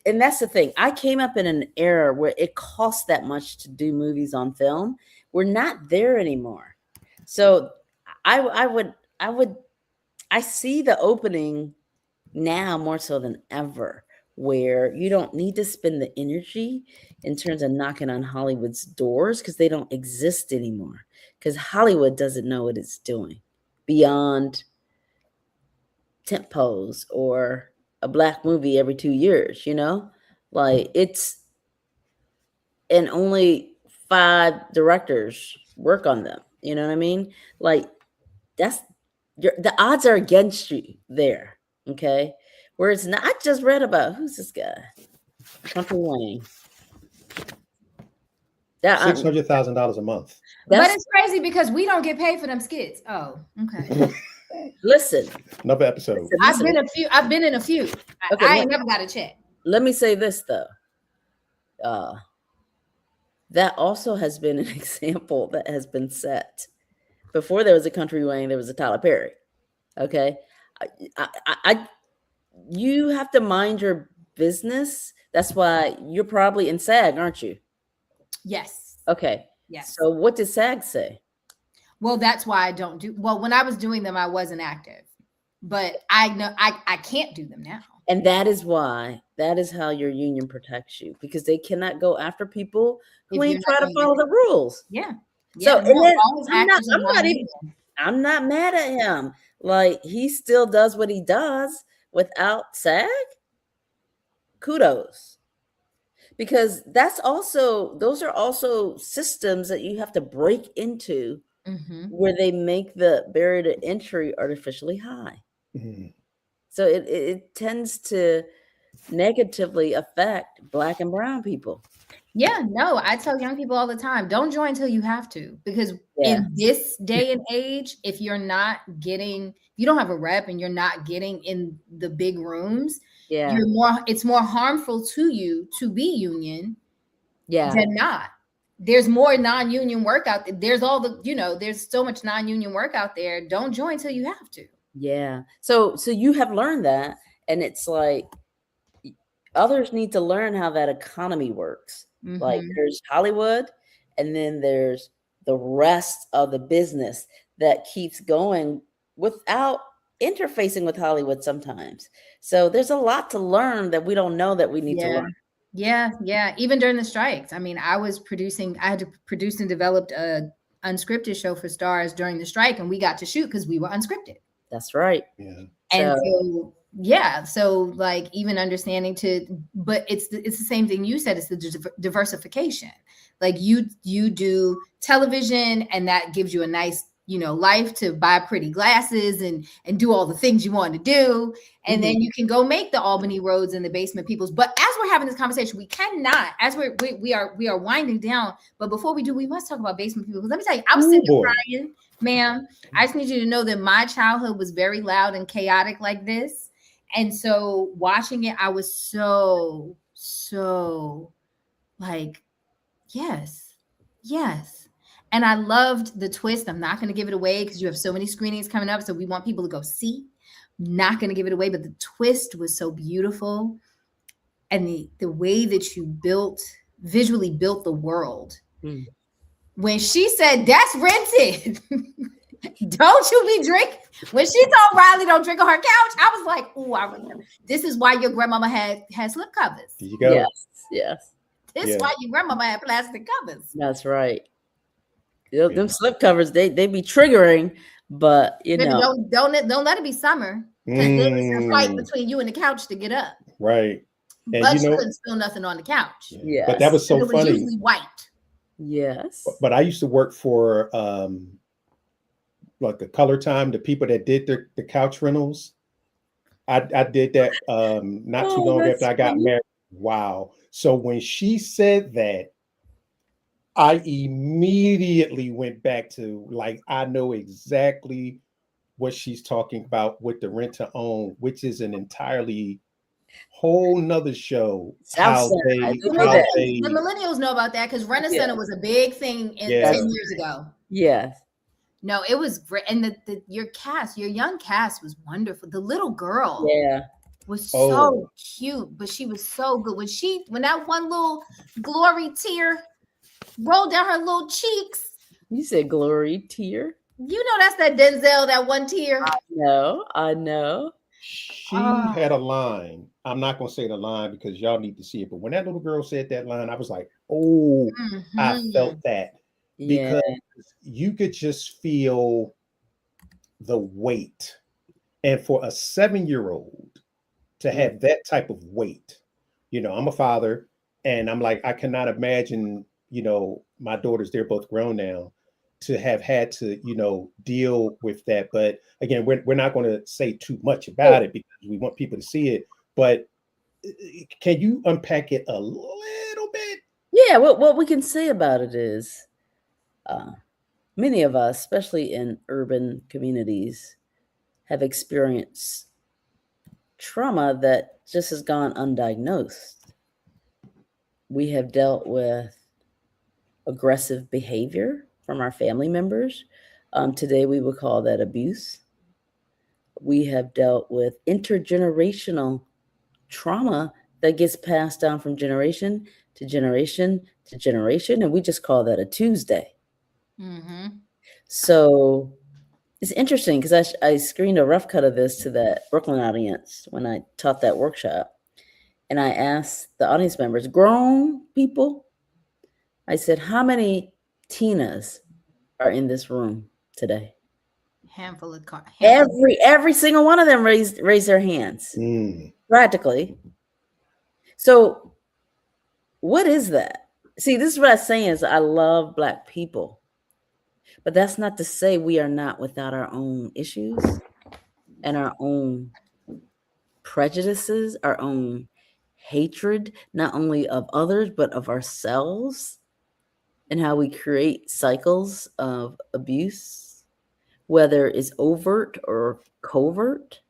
and that's the thing. I came up in an era where it costs that much to do movies on film. We're not there anymore. So I see the opening now more so than ever, where you don't need to spend the energy in terms of knocking on Hollywood's doors, because they don't exist anymore. Because Hollywood doesn't know what it's doing beyond tempos or a black movie every 2 years, like it's, and only 5 directors work on them. You know what I mean? Like the odds are against you there. Okay. Where it's not. I just read about, who's this guy? Country Wayne. $600,000 a month. But it's crazy because we don't get paid for them skits. Oh, okay. Listen. Another episode. I've been in a few. Okay, I ain't never got a check. Let me say this though. That also has been an example that has been set. Before there was a Country Wayne, there was a Tyler Perry. Okay. You have to mind your business. That's why you're probably in SAG, aren't you? Yes. Okay. Yes. So what did SAG say? Well, that's why I don't do. Well, when I was doing them, I wasn't active, but I know I can't do them now. And that is how your union protects you, because they cannot go after people who ain't try to follow the rules. Yeah. So I'm not mad at him. Like, he still does what he does without SAG. Kudos. Because those are also systems that you have to break into, where they make the barrier to entry artificially high. Mm-hmm. So it tends to negatively affect Black and brown people. Yeah, no, I tell young people all the time, don't join until you have to, because Yeah. in this day and age, if you're not getting, you don't have a rep and you're not getting in the big rooms, Yeah. it's more harmful to you to be union Yeah. than not. There's more non-union work out there. There's all the, there's so much non-union work out there. Don't join till you have to. Yeah. So you have learned that, and it's like others need to learn how that economy works. Like Mm-hmm. there's Hollywood, and then there's the rest of the business that keeps going without interfacing with Hollywood sometimes. So there's a lot to learn that we don't know that we need to Yeah. learn. Yeah. Even during the strikes. I mean, I had to produce and developed a unscripted show for Stars during the strike, and we got to shoot because we were unscripted. That's right. Yeah. And so, yeah, so like even understanding but it's the same thing you said. It's the diversification. Like you do television, and that gives you a nice, life to buy pretty glasses and do all the things you want to do. And then you can go make the Albany Roads and the Basement Peoples. But as we're having this conversation, we cannot, as we are winding down. But before we do, we must talk about Basement Peoples. Let me tell you, I was sitting there crying, ma'am. I just need you to know that my childhood was very loud and chaotic like this. And so watching it, I was so like, yes. And I loved the twist. I'm not going to give it away because you have so many screenings coming up. So we want people to go see. I'm not going to give it away, but the twist was so beautiful. And the way that you visually built the world. Mm. When she said, that's rented. Don't you be drinking. When she told Riley don't drink on her couch, I was like, oh, I remember. This is why your grandmama had slip covers. There you go. Yes. This is why your grandmama had plastic covers. That's right. Them slip covers, they be triggering, but Baby, don't let it be summer. Because then it's a fight between you and the couch to get up. Right. And but you couldn't spill nothing on the couch. Yes. But that was so funny. It was usually white. Yes. But I used to work for like the Color Time, the people that did the couch rentals. I did that not too long after I got married. Wow. So when she said that, I immediately went back to, like, I know exactly what she's talking about with the rent to own, which is an entirely whole nother show. The millennials know about that because Rent-A-Center was a big thing 10 years ago. Yes. No, it was great. And your young cast was wonderful. The little girl was so cute, but she was so good. When that one little glory tear rolled down her little cheeks. You said glory tear? You know that's that Denzel, that one tear. I know. She had a line. I'm not going to say the line because y'all need to see it. But when that little girl said that line, I was like, I felt that. Because you could just feel the weight. And for a 7-year-old to have that type of weight, I'm a father, and I'm like, I cannot imagine, my daughters, they're both grown now, to have had to, deal with that. But again, we're not going to say too much about it because we want people to see it. But can you unpack it a little bit? Yeah, what we can say about it is many of us, especially in urban communities, have experienced trauma that just has gone undiagnosed. We have dealt with aggressive behavior from our family members. Today, we would call that abuse. We have dealt with intergenerational trauma that gets passed down from generation to generation to generation, and we just call that a Tuesday. Mm-hmm. So it's interesting because I screened a rough cut of this to that Brooklyn audience when I taught that workshop. And I asked the audience members, grown people, I said, how many Tinas are in this room today? Handful of cars. Every single one of them raised their hands. Practically. So what is that? See, this is what I'm saying is I love Black people. But that's not to say we are not without our own issues and our own prejudices, our own hatred, not only of others, but of ourselves, and how we create cycles of abuse, whether it's overt or covert.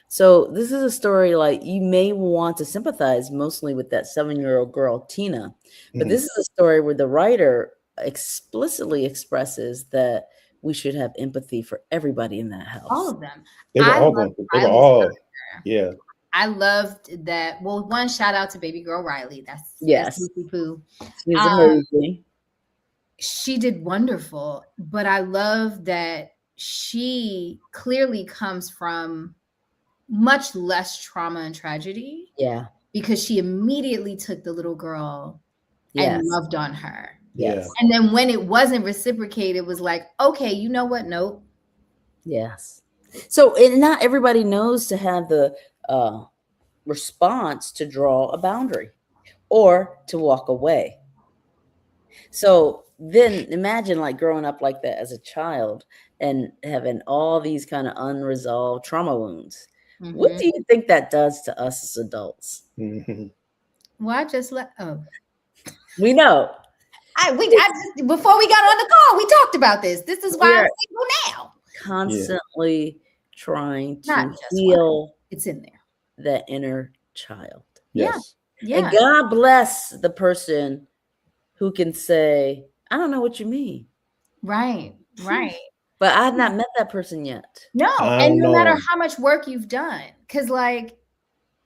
So this is a story like you may want to sympathize mostly with that 7-year-old girl, Tina, but this is a story where the writer explicitly expresses that we should have empathy for everybody in that house. All of them. They were I all love going. They were Riley's all. character. Yeah. I loved that. Well, one shout out to baby girl Riley. That's Lucy Poo. She's amazing. She did wonderful, but I love that she clearly comes from much less trauma and tragedy. Yeah. Because she immediately took the little girl and loved on her. Yes. And then when it wasn't reciprocated, it was like, okay, you know what? Nope. Yes. So and not everybody knows to have the response to draw a boundary or to walk away. So then imagine like growing up like that as a child and having all these kind of unresolved trauma wounds. Mm-hmm. What do you think that does to us as adults? Mm-hmm. Well, we know. Before we got on the call, we talked about this. This is why I'm single now. Constantly trying to heal. It's in there. That inner child. Yes. Yeah. And God bless the person who can say, I don't know what you mean. Right. But I've not met that person yet. No. And no matter how much work you've done, because like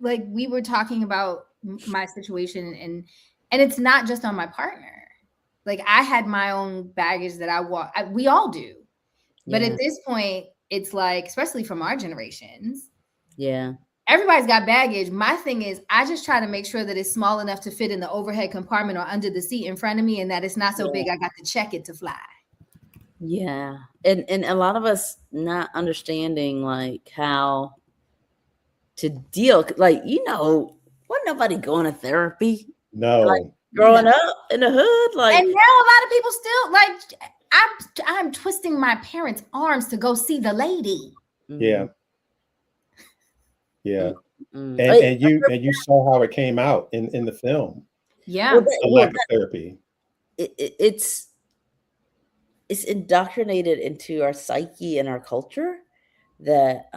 we were talking about my situation and it's not just on my partner. Like I had my own baggage that we all do. But at this point, it's like, especially from our generations. Yeah. Everybody's got baggage. My thing is, I just try to make sure that it's small enough to fit in the overhead compartment or under the seat in front of me, and that it's not so big I got to check it to fly. Yeah. And a lot of us not understanding like how to deal, like, wasn't nobody going to therapy? No. Like growing up in the hood. Like, and now a lot of people still like, I'm twisting my parents' arms to go see the lady. Yeah. Yeah. Mm-hmm. And you saw how it came out in the film. Yeah. The lack of therapy. It's indoctrinated into our psyche and our culture that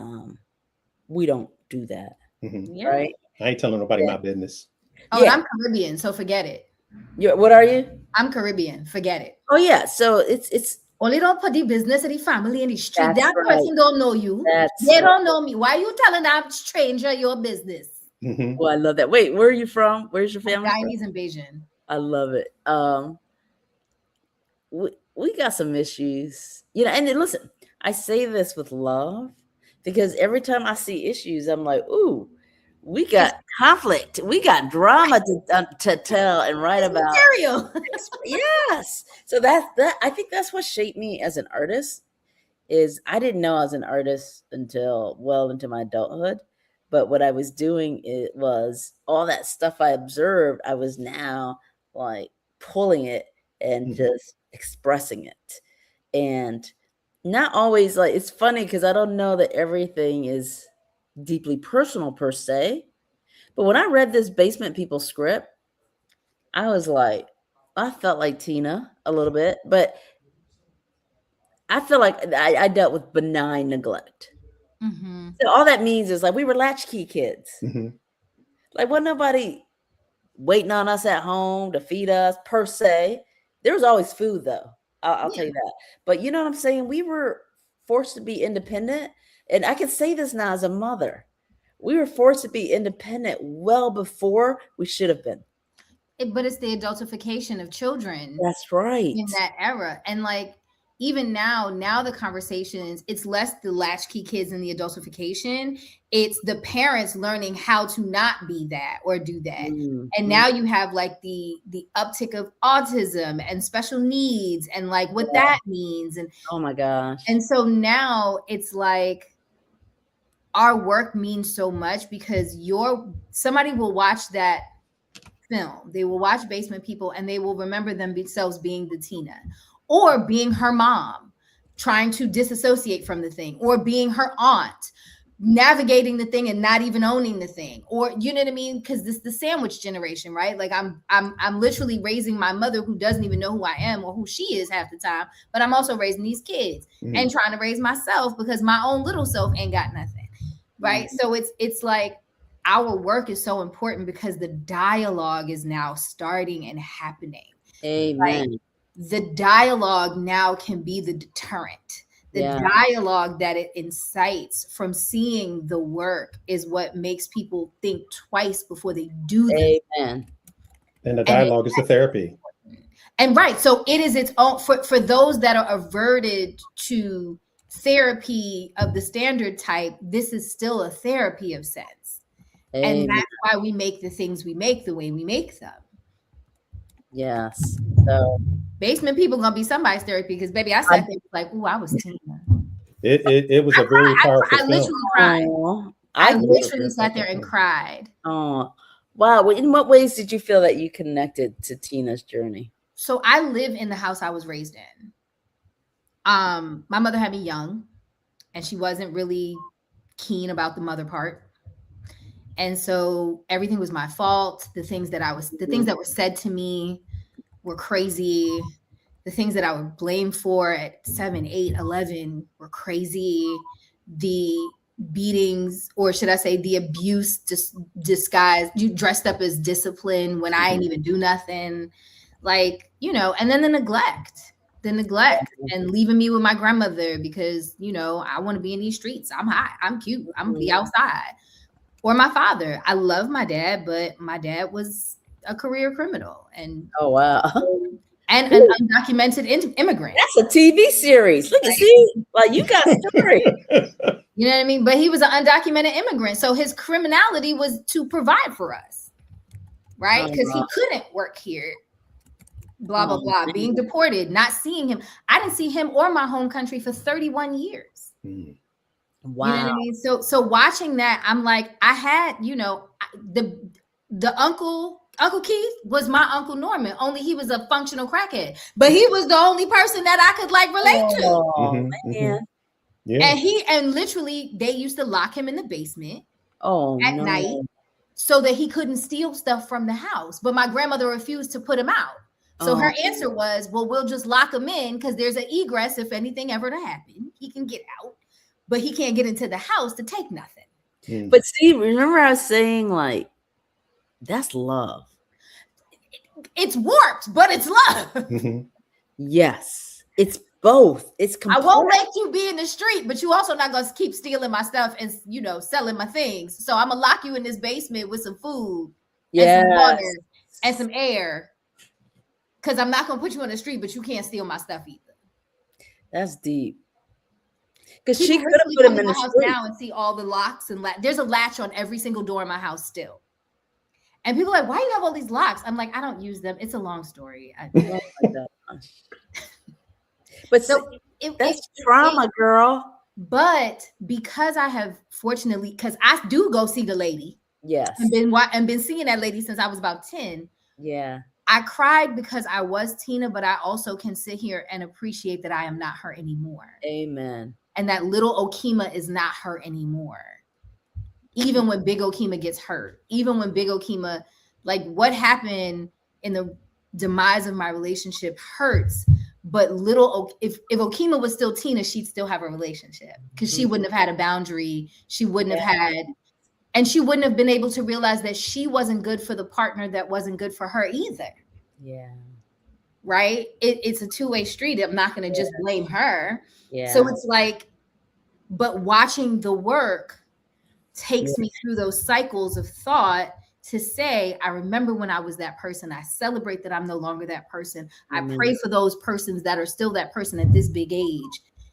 we don't do that. Mm-hmm. Right? I ain't telling nobody my business. Oh, and I'm Caribbean, so forget it. What are you? I'm Caribbean. Forget it. Oh yeah. So it's only don't put the business of the family in the street. That person don't know you. They don't know me. Why are you telling that stranger your business? Mm-hmm. Well, I love that. Wait, where are you from? Where's your family? Guyanese and Bajan. I love it. We got some issues, and listen, I say this with love because every time I see issues, I'm like, ooh, we got conflict. We got drama to tell and write about. Material. Yes. So that I think that's what shaped me as an artist. Is I didn't know I was an artist until well into my adulthood, but what I was doing was all that stuff I observed. I was now like pulling it and just expressing it, and not always like. It's funny because I don't know that everything is deeply personal per se, but when I read this Basement People script, I was like, I felt like Tina a little bit, but I feel like I dealt with benign neglect. Mm-hmm. So all that means is like we were latchkey kids. Mm-hmm. Like wasn't nobody waiting on us at home to feed us per se. There was always food though. I'll tell you that. But you know what I'm saying? We were forced to be independent. And I can say this now as a mother. We were forced to be independent well before we should have been. But it's the adultification of children. That's right. In that era. And like, even now the conversation is, it's less the latchkey kids and the adultification. It's the parents learning how to not be that or do that. Mm-hmm. And now you have like the uptick of autism and special needs and like what that means. And oh my gosh. And so now it's like our work means so much because somebody will watch that film. They will watch Basement People and they will remember themselves being the Tina. Or being her mom, trying to disassociate from the thing, or being her aunt, navigating the thing and not even owning the thing, or you know what I mean? Because this the sandwich generation, right? Like I'm literally raising my mother who doesn't even know who I am or who she is half the time, but I'm also raising these kids and trying to raise myself because my own little self ain't got nothing, right? So it's like our work is so important because the dialogue is now starting and happening. Amen. Right? The dialogue now can be the deterrent. The dialogue that it incites from seeing the work is what makes people think twice before they do this. Amen. And the dialogue is the therapy. And right, so it is its own for those that are averted to therapy of the standard type. This is still a therapy of sense, and that's why we make the things we make the way we make them. Yes. So basement people gonna be somebody's therapy because baby, I sat there like, "Ooh, I was Tina." It was a very powerful I literally film. cried. I literally sat there and cried. Oh, wow. In what ways did you feel that you connected to Tina's journey? So I live in the house I was raised in. My mother had me young, and she wasn't really keen about the mother part. And so everything was my fault. The things that were said to me were crazy. The things that I would blame for at 7, 8, 11 were crazy. The beatings, or should I say the abuse, disguised, you dressed up as discipline when I didn't even do nothing. Like, you know, and then the neglect and leaving me with my grandmother because, you know, I want to be in these streets. I'm hot. I'm cute. I'm gonna be outside. Or my father. I love my dad, but my dad was a career criminal. And oh, wow. And an undocumented immigrant. That's a TV series. Look at see, like you got a story. You know what I mean? But he was an undocumented immigrant. So his criminality was to provide for us, right? Because he couldn't work here. Blah, blah, blah. Being deported, not seeing him. I didn't see him or my home country for 31 years. Wow. You know what I mean? So watching that, I'm like, I had, you know, the Uncle Keith was my Uncle Norman, only he was a functional crackhead. But he was the only person that I could like relate to. Man. Yeah. And literally they used to lock him in the basement at no. night so that he couldn't steal stuff from the house. But my grandmother refused to put him out. So her answer was, well, we'll just lock him in because there's an egress if anything ever to happen. He can get out, but he can't get into the house to take nothing. But see, remember I was saying, like, that's love. It's warped, but it's love. Yes, it's both. It's I won't make you be in the street, but you also not gonna keep stealing my stuff and, you know, selling my things. So I'm gonna lock you in this basement with some food and some water and some air. Because I'm not gonna put you on the street, but you can't steal my stuff either. That's deep. Because she could have put him in the house now and see all the locks and there's a latch on every single door in my house still. And people are like, why do you have all these locks? I'm like, I don't use them. It's a long story. But so that's trauma, girl. But because I have fortunately, because I do go see the lady. Yes. And been seeing that lady since I was about 10. Yeah. I cried because I was Tina, but I also can sit here and appreciate that I am not her anymore. Amen. And that little Okima is not her anymore. Even when Big Okima gets hurt, even when Big Okima, like what happened in the demise of my relationship hurts. But if Okima was still Tina, she'd still have a relationship because she wouldn't have had a boundary. She wouldn't have had, and she wouldn't have been able to realize that she wasn't good for the partner that wasn't good for her either. Yeah. Right? It's a two-way street. I'm not going to just blame her. Yeah. So it's like, but watching the work takes me through those cycles of thought to say, I remember when I was that person. I celebrate that I'm no longer that person. I pray for those persons that are still that person at this big age.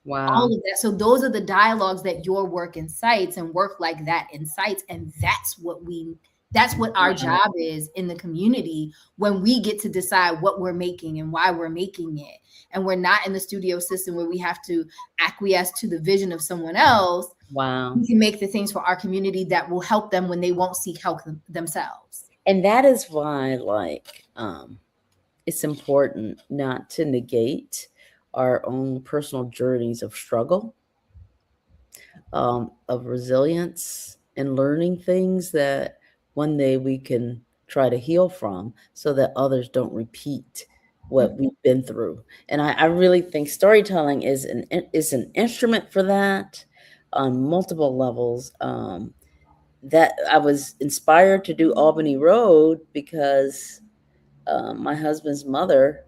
Wow. All of that. So those are the dialogues that your work incites, and work like that incites. And that's what our job is in the community when we get to decide what we're making and why we're making it. And we're not in the studio system where we have to acquiesce to the vision of someone else. Wow. We can make the things for our community that will help them when they won't seek help themselves. And that is why, like, it's important not to negate our own personal journeys of struggle. of resilience and learning things that one day we can try to heal from so that others don't repeat what we've been through. And I really think storytelling is an instrument for that on multiple levels. That I was inspired to do Albany Road because my husband's mother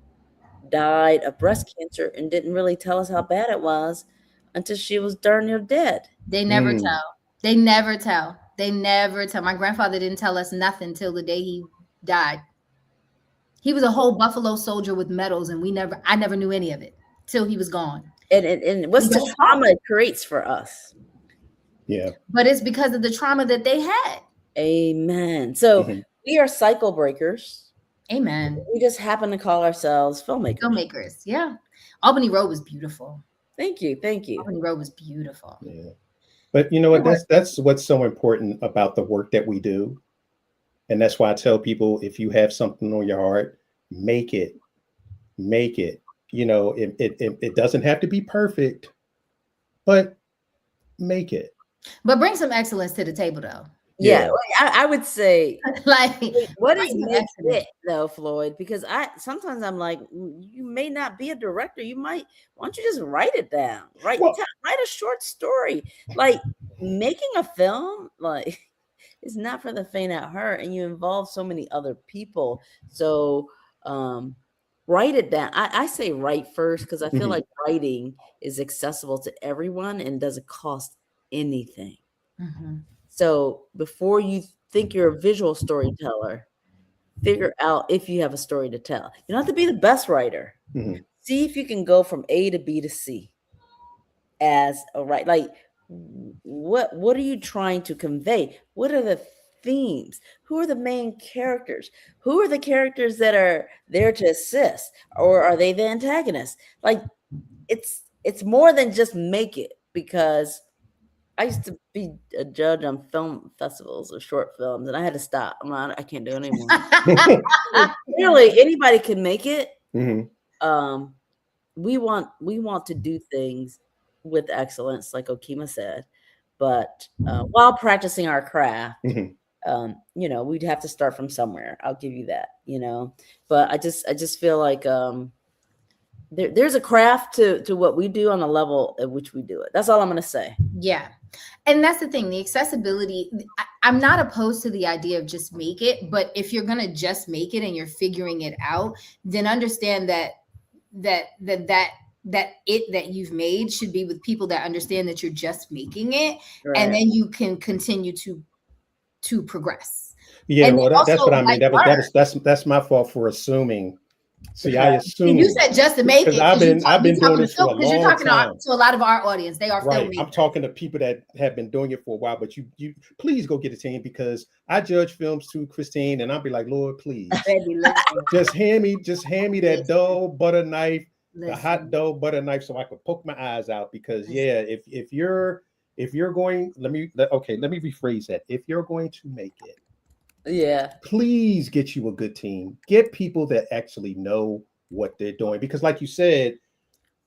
died of breast cancer and didn't really tell us how bad it was until she was darn near dead. They never tell. They never tell. They never tell. My grandfather didn't tell us nothing till the day he died. He was a whole Buffalo Soldier with medals, and I never knew any of it till he was gone. And what's the trauma it creates for us? Yeah. But it's because of the trauma that they had. Amen. So we are cycle breakers. Amen. We just happen to call ourselves filmmakers. Filmmakers, yeah. Albany Road was beautiful. Thank you. Albany Road was beautiful. Yeah. But you know what? That's what's so important about the work that we do. And that's why I tell people, if you have something on your heart, make it. You know, it doesn't have to be perfect, but make it. But bring some excellence to the table, though. Yeah, I would say, like, what is make it though, Floyd? Because sometimes I'm like, you may not be a director. Why don't you just write it down? Write a short story. Like, making a film, like, it's not for the faint at heart, and you involve so many other people. So write it down. I say write first because I feel like writing is accessible to everyone and doesn't cost anything. So before you think you're a visual storyteller, figure out if you have a story to tell. You don't have to be the best writer. See if you can go from A to B to C as a writer. Like, what are you trying to convey? What are the themes? Who are the main characters? Who are the characters that are there to assist? Or are they the antagonists? Like, it's more than just make it, because I used to be a judge on film festivals of short films, and I had to stop. I can't do it anymore. Really, anybody can make it. We want to do things with excellence, like Okima said, but while practicing our craft, you know, we'd have to start from somewhere. I'll give you that, you know. But I just feel like there's a craft to what we do on the level at which we do it. That's all I'm going to say. Yeah. And that's the thing, the accessibility. I'm not opposed to the idea of just make it, but if you're going to just make it and you're figuring it out, then understand that that you've made should be with people that understand that you're just making it. Right. And then you can continue to progress. Yeah. Well, that's what I mean. That's my fault for assuming. See, I assume. And you said just to make it. I've been doing this for a long time. Because you're talking to a lot of our audience. They are right. filmmakers. I'm talking to people that have been doing it for a while, but you please go get a team, because I judge films too, Christine, and I'll be like, Lord, please. just hand me that dull butter knife, the hot dull butter knife, so I can poke my eyes out. Because if you're going, let me rephrase that. If you're going to make it, please get you a good team. Get people that actually know what they're doing, because like you said,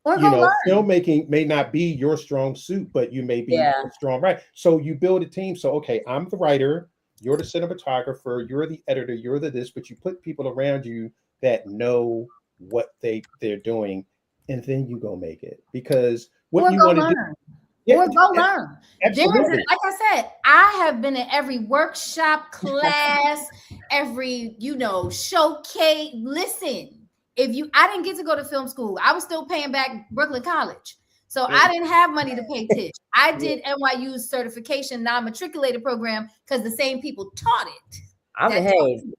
filmmaking may not be your strong suit, but you may be a strong writer. So you build a team. So, okay, I'm the writer, you're the cinematographer, you're the editor, you're the this, but you put people around you that know what they're doing, and then you go make it. Because what you want to do. Or go learn. Like I said, I have been in every workshop, class, every, showcase. Listen, I didn't get to go to film school. I was still paying back Brooklyn College. So I didn't have money to pay Tish. I did NYU's certification non-matriculated program because the same people taught it.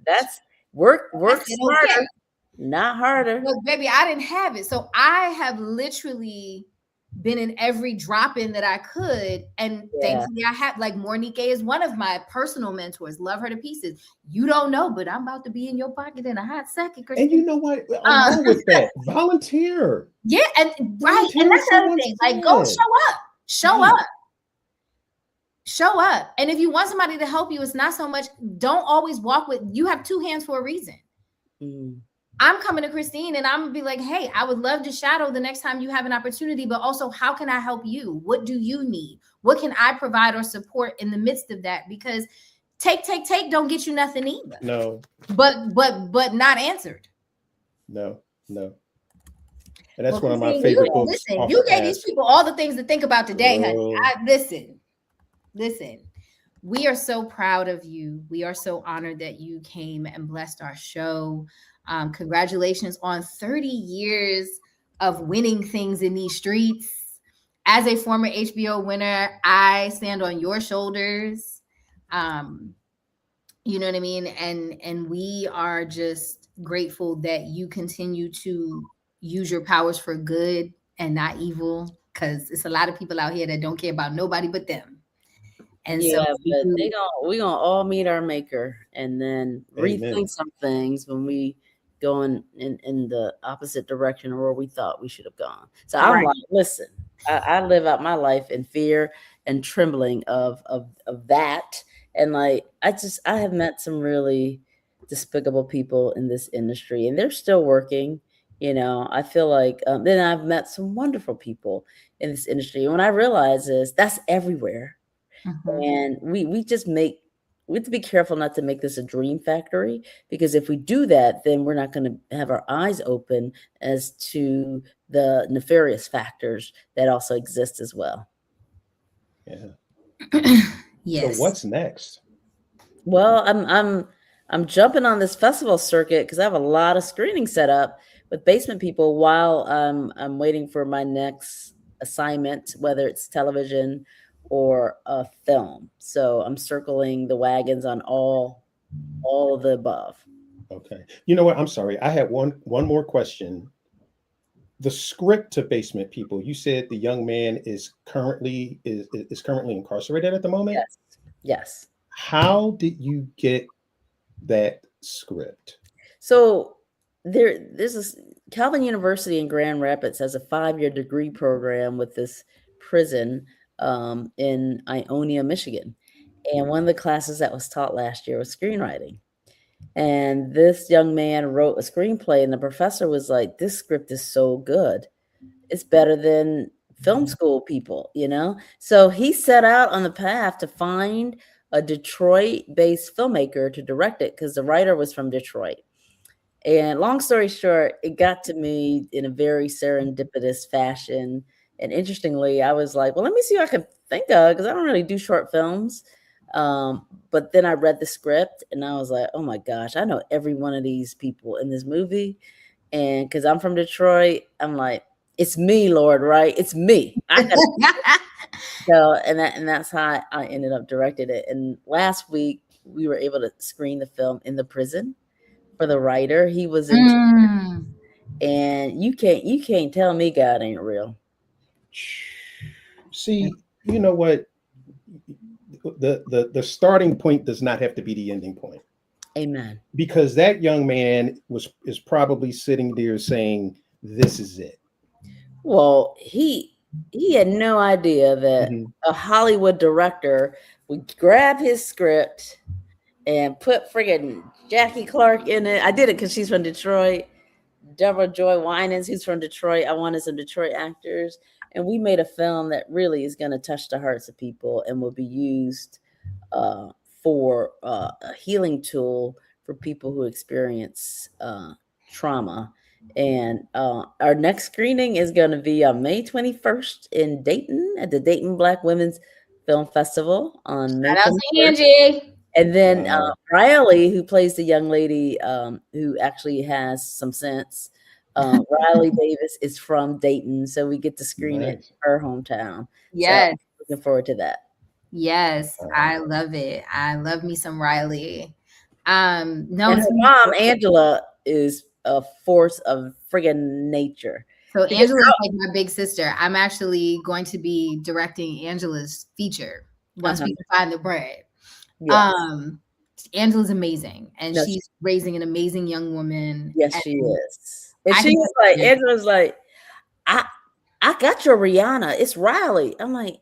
That's work smarter, not harder. Look, baby, I didn't have it. So I have literally been in every drop-in that I could, and thankfully I have, like, Mornike is one of my personal mentors. Love her to pieces. You don't know, but I'm about to be in your pocket in a hot second, Christine. And you know what? I'm wrong with that. Volunteer. Yeah, and right, and that's the other thing. Like, go show up. And if you want somebody to help you, it's not so much. Don't always walk with. You have two hands for a reason. I'm coming to Christine and I'm gonna be like, hey, I would love to shadow the next time you have an opportunity, but also how can I help you? What do you need? What can I provide or support in the midst of that? Because take don't get you nothing either. No. But not answered. No. And that's one of my favorite books. Listen, you gave these people all the things to think about today, honey. Listen. We are so proud of you. We are so honored that you came and blessed our show. Congratulations on 30 years of winning things in these streets. As a former HBO winner, I stand on your shoulders. You know what I mean? And we are just grateful that you continue to use your powers for good and not evil, because it's a lot of people out here that don't care about nobody but them. And yeah, so but we gonna all meet our maker and then rethink some things when we go in the opposite direction of where we thought we should have gone. So I'm like, listen, I live out my life in fear and trembling of that. And like, I have met some really despicable people in this industry, and they're still working. You know, I feel like then I've met some wonderful people in this industry. And what I realize is that's everywhere. And we have to be careful not to make this a dream factory, because if we do that, then we're not going to have our eyes open as to the nefarious factors that also exist as well. Yeah. Yes. So what's next? Well, I'm jumping on this festival circuit because I have a lot of screenings set up with Basement People while I'm waiting for my next assignment, whether it's television or a film. So I'm circling the wagons on all of the above. Okay. You know what? I'm sorry. I had one more question. The script to Basement People, you said the young man is currently incarcerated at the moment? Yes. How did you get that script? So there's this Calvin University in Grand Rapids has a 5-year degree program with this prison in Ionia, Michigan. And one of the classes that was taught last year was screenwriting. And this young man wrote a screenplay, and the professor was like, this script is so good. It's better than film school people, you know? So he set out on the path to find a Detroit-based filmmaker to direct it, because the writer was from Detroit. And long story short, it got to me in a very serendipitous fashion. And interestingly, I was like, well, let me see what I can think of, because I don't really do short films. But then I read the script and I was like, oh my gosh, I know every one of these people in this movie. And because I'm from Detroit, I'm like, it's me, Lord, right? It's me. So, and that's how I ended up directing it. And last week we were able to screen the film in the prison for the writer. He was in, and you can't tell me God ain't real. See, you know what? The starting point does not have to be the ending point. Amen. Because that young man is probably sitting there saying, "This is it." Well, he had no idea that a Hollywood director would grab his script and put friggin' Jackie Clark in it. I did it because she's from Detroit. Deborah Joy Winans, who's from Detroit. I wanted some Detroit actors. And we made a film that really is going to touch the hearts of people and will be used for a healing tool for people who experience trauma. And our next screening is going to be on May 21st in Dayton at the Dayton Black Women's Film Festival on May 21st. And then Riley, who plays the young lady who actually has some sense, Riley Davis is from Dayton, so we get to screen it in her hometown. Yes. So looking forward to that. Yes, I love it. I love me some Riley. No, and her mom, Angela, is a force of friggin' nature. So Angela's like my big sister. I'm actually going to be directing Angela's feature once we can find the bread. Yes. Angela's amazing, and she's raising an amazing young woman. Yes, she is. And she was like, Angela's like, I got your Rihanna. It's Riley. I'm like,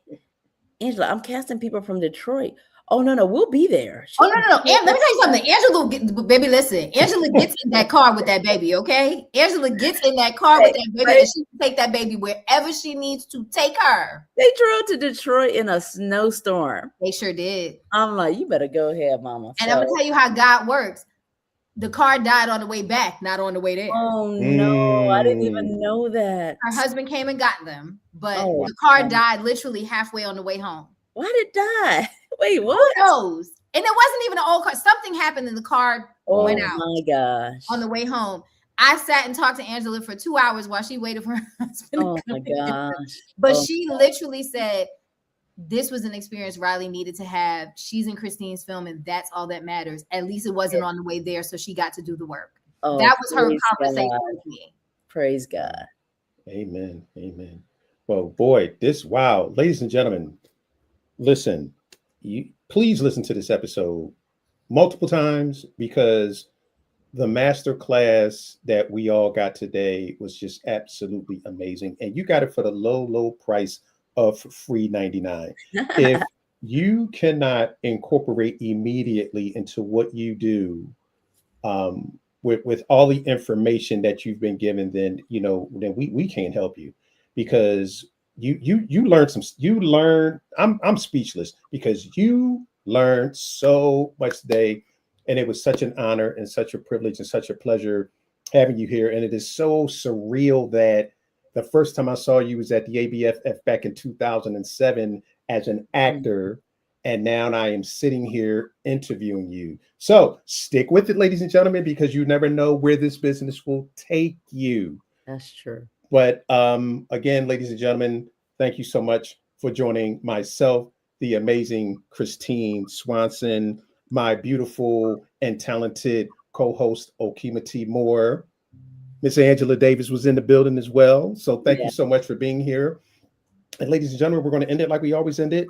Angela, I'm casting people from Detroit. Oh no, we'll be there. Oh no. Let me tell you something. Angela, baby, listen. Angela gets in that car with that baby, okay? Angela gets in that car with that baby, and she can take that baby wherever she needs to take her. They drove to Detroit in a snowstorm. They sure did. I'm like, you better go ahead, mama. And I'm gonna tell you how God works. The car died on the way back, not on the way there. Oh no, I didn't even know that. Her husband came and got them, but the car died literally halfway on the way home. Why did it die? Wait, what? Who knows? And it wasn't even an old car. Something happened and the car went out. Oh my gosh. On the way home. I sat and talked to Angela for 2 hours while she waited for her husband. Oh my gosh. But she literally said, this was an experience Riley needed to have. She's in Christine's film, and that's all that matters. At least it wasn't on the way there, so she got to do the work. That was her conversation with me. Praise God. Amen. Amen. Well, boy, wow. Ladies and gentlemen, listen, please listen to this episode multiple times, because the masterclass that we all got today was just absolutely amazing. And you got it for the low price of free $99. If you cannot incorporate immediately into what you do, with all the information that you've been given, then we can't help you, because you learned I'm speechless, because you learned so much today, and it was such an honor and such a privilege and such a pleasure having you here. And it is so surreal that the first time I saw you was at the ABFF back in 2007 as an actor, and now I am sitting here interviewing you. So stick with it, ladies and gentlemen, because you never know where this business will take you. That's true. But again, ladies and gentlemen, thank you so much for joining myself, the amazing Christine Swanson, my beautiful and talented co-host Okima T. Moore. Miss Angela Davis was in the building as well. So thank you so much for being here. And ladies and gentlemen, we're going to end it like we always end it.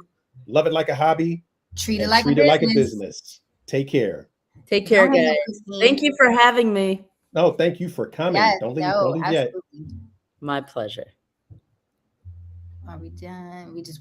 Love it like a hobby. Treat it like a business. Take care. Take care, guys. Thank you for having me. No, thank you for coming. Yes, don't leave yet. My pleasure. Are we done? We just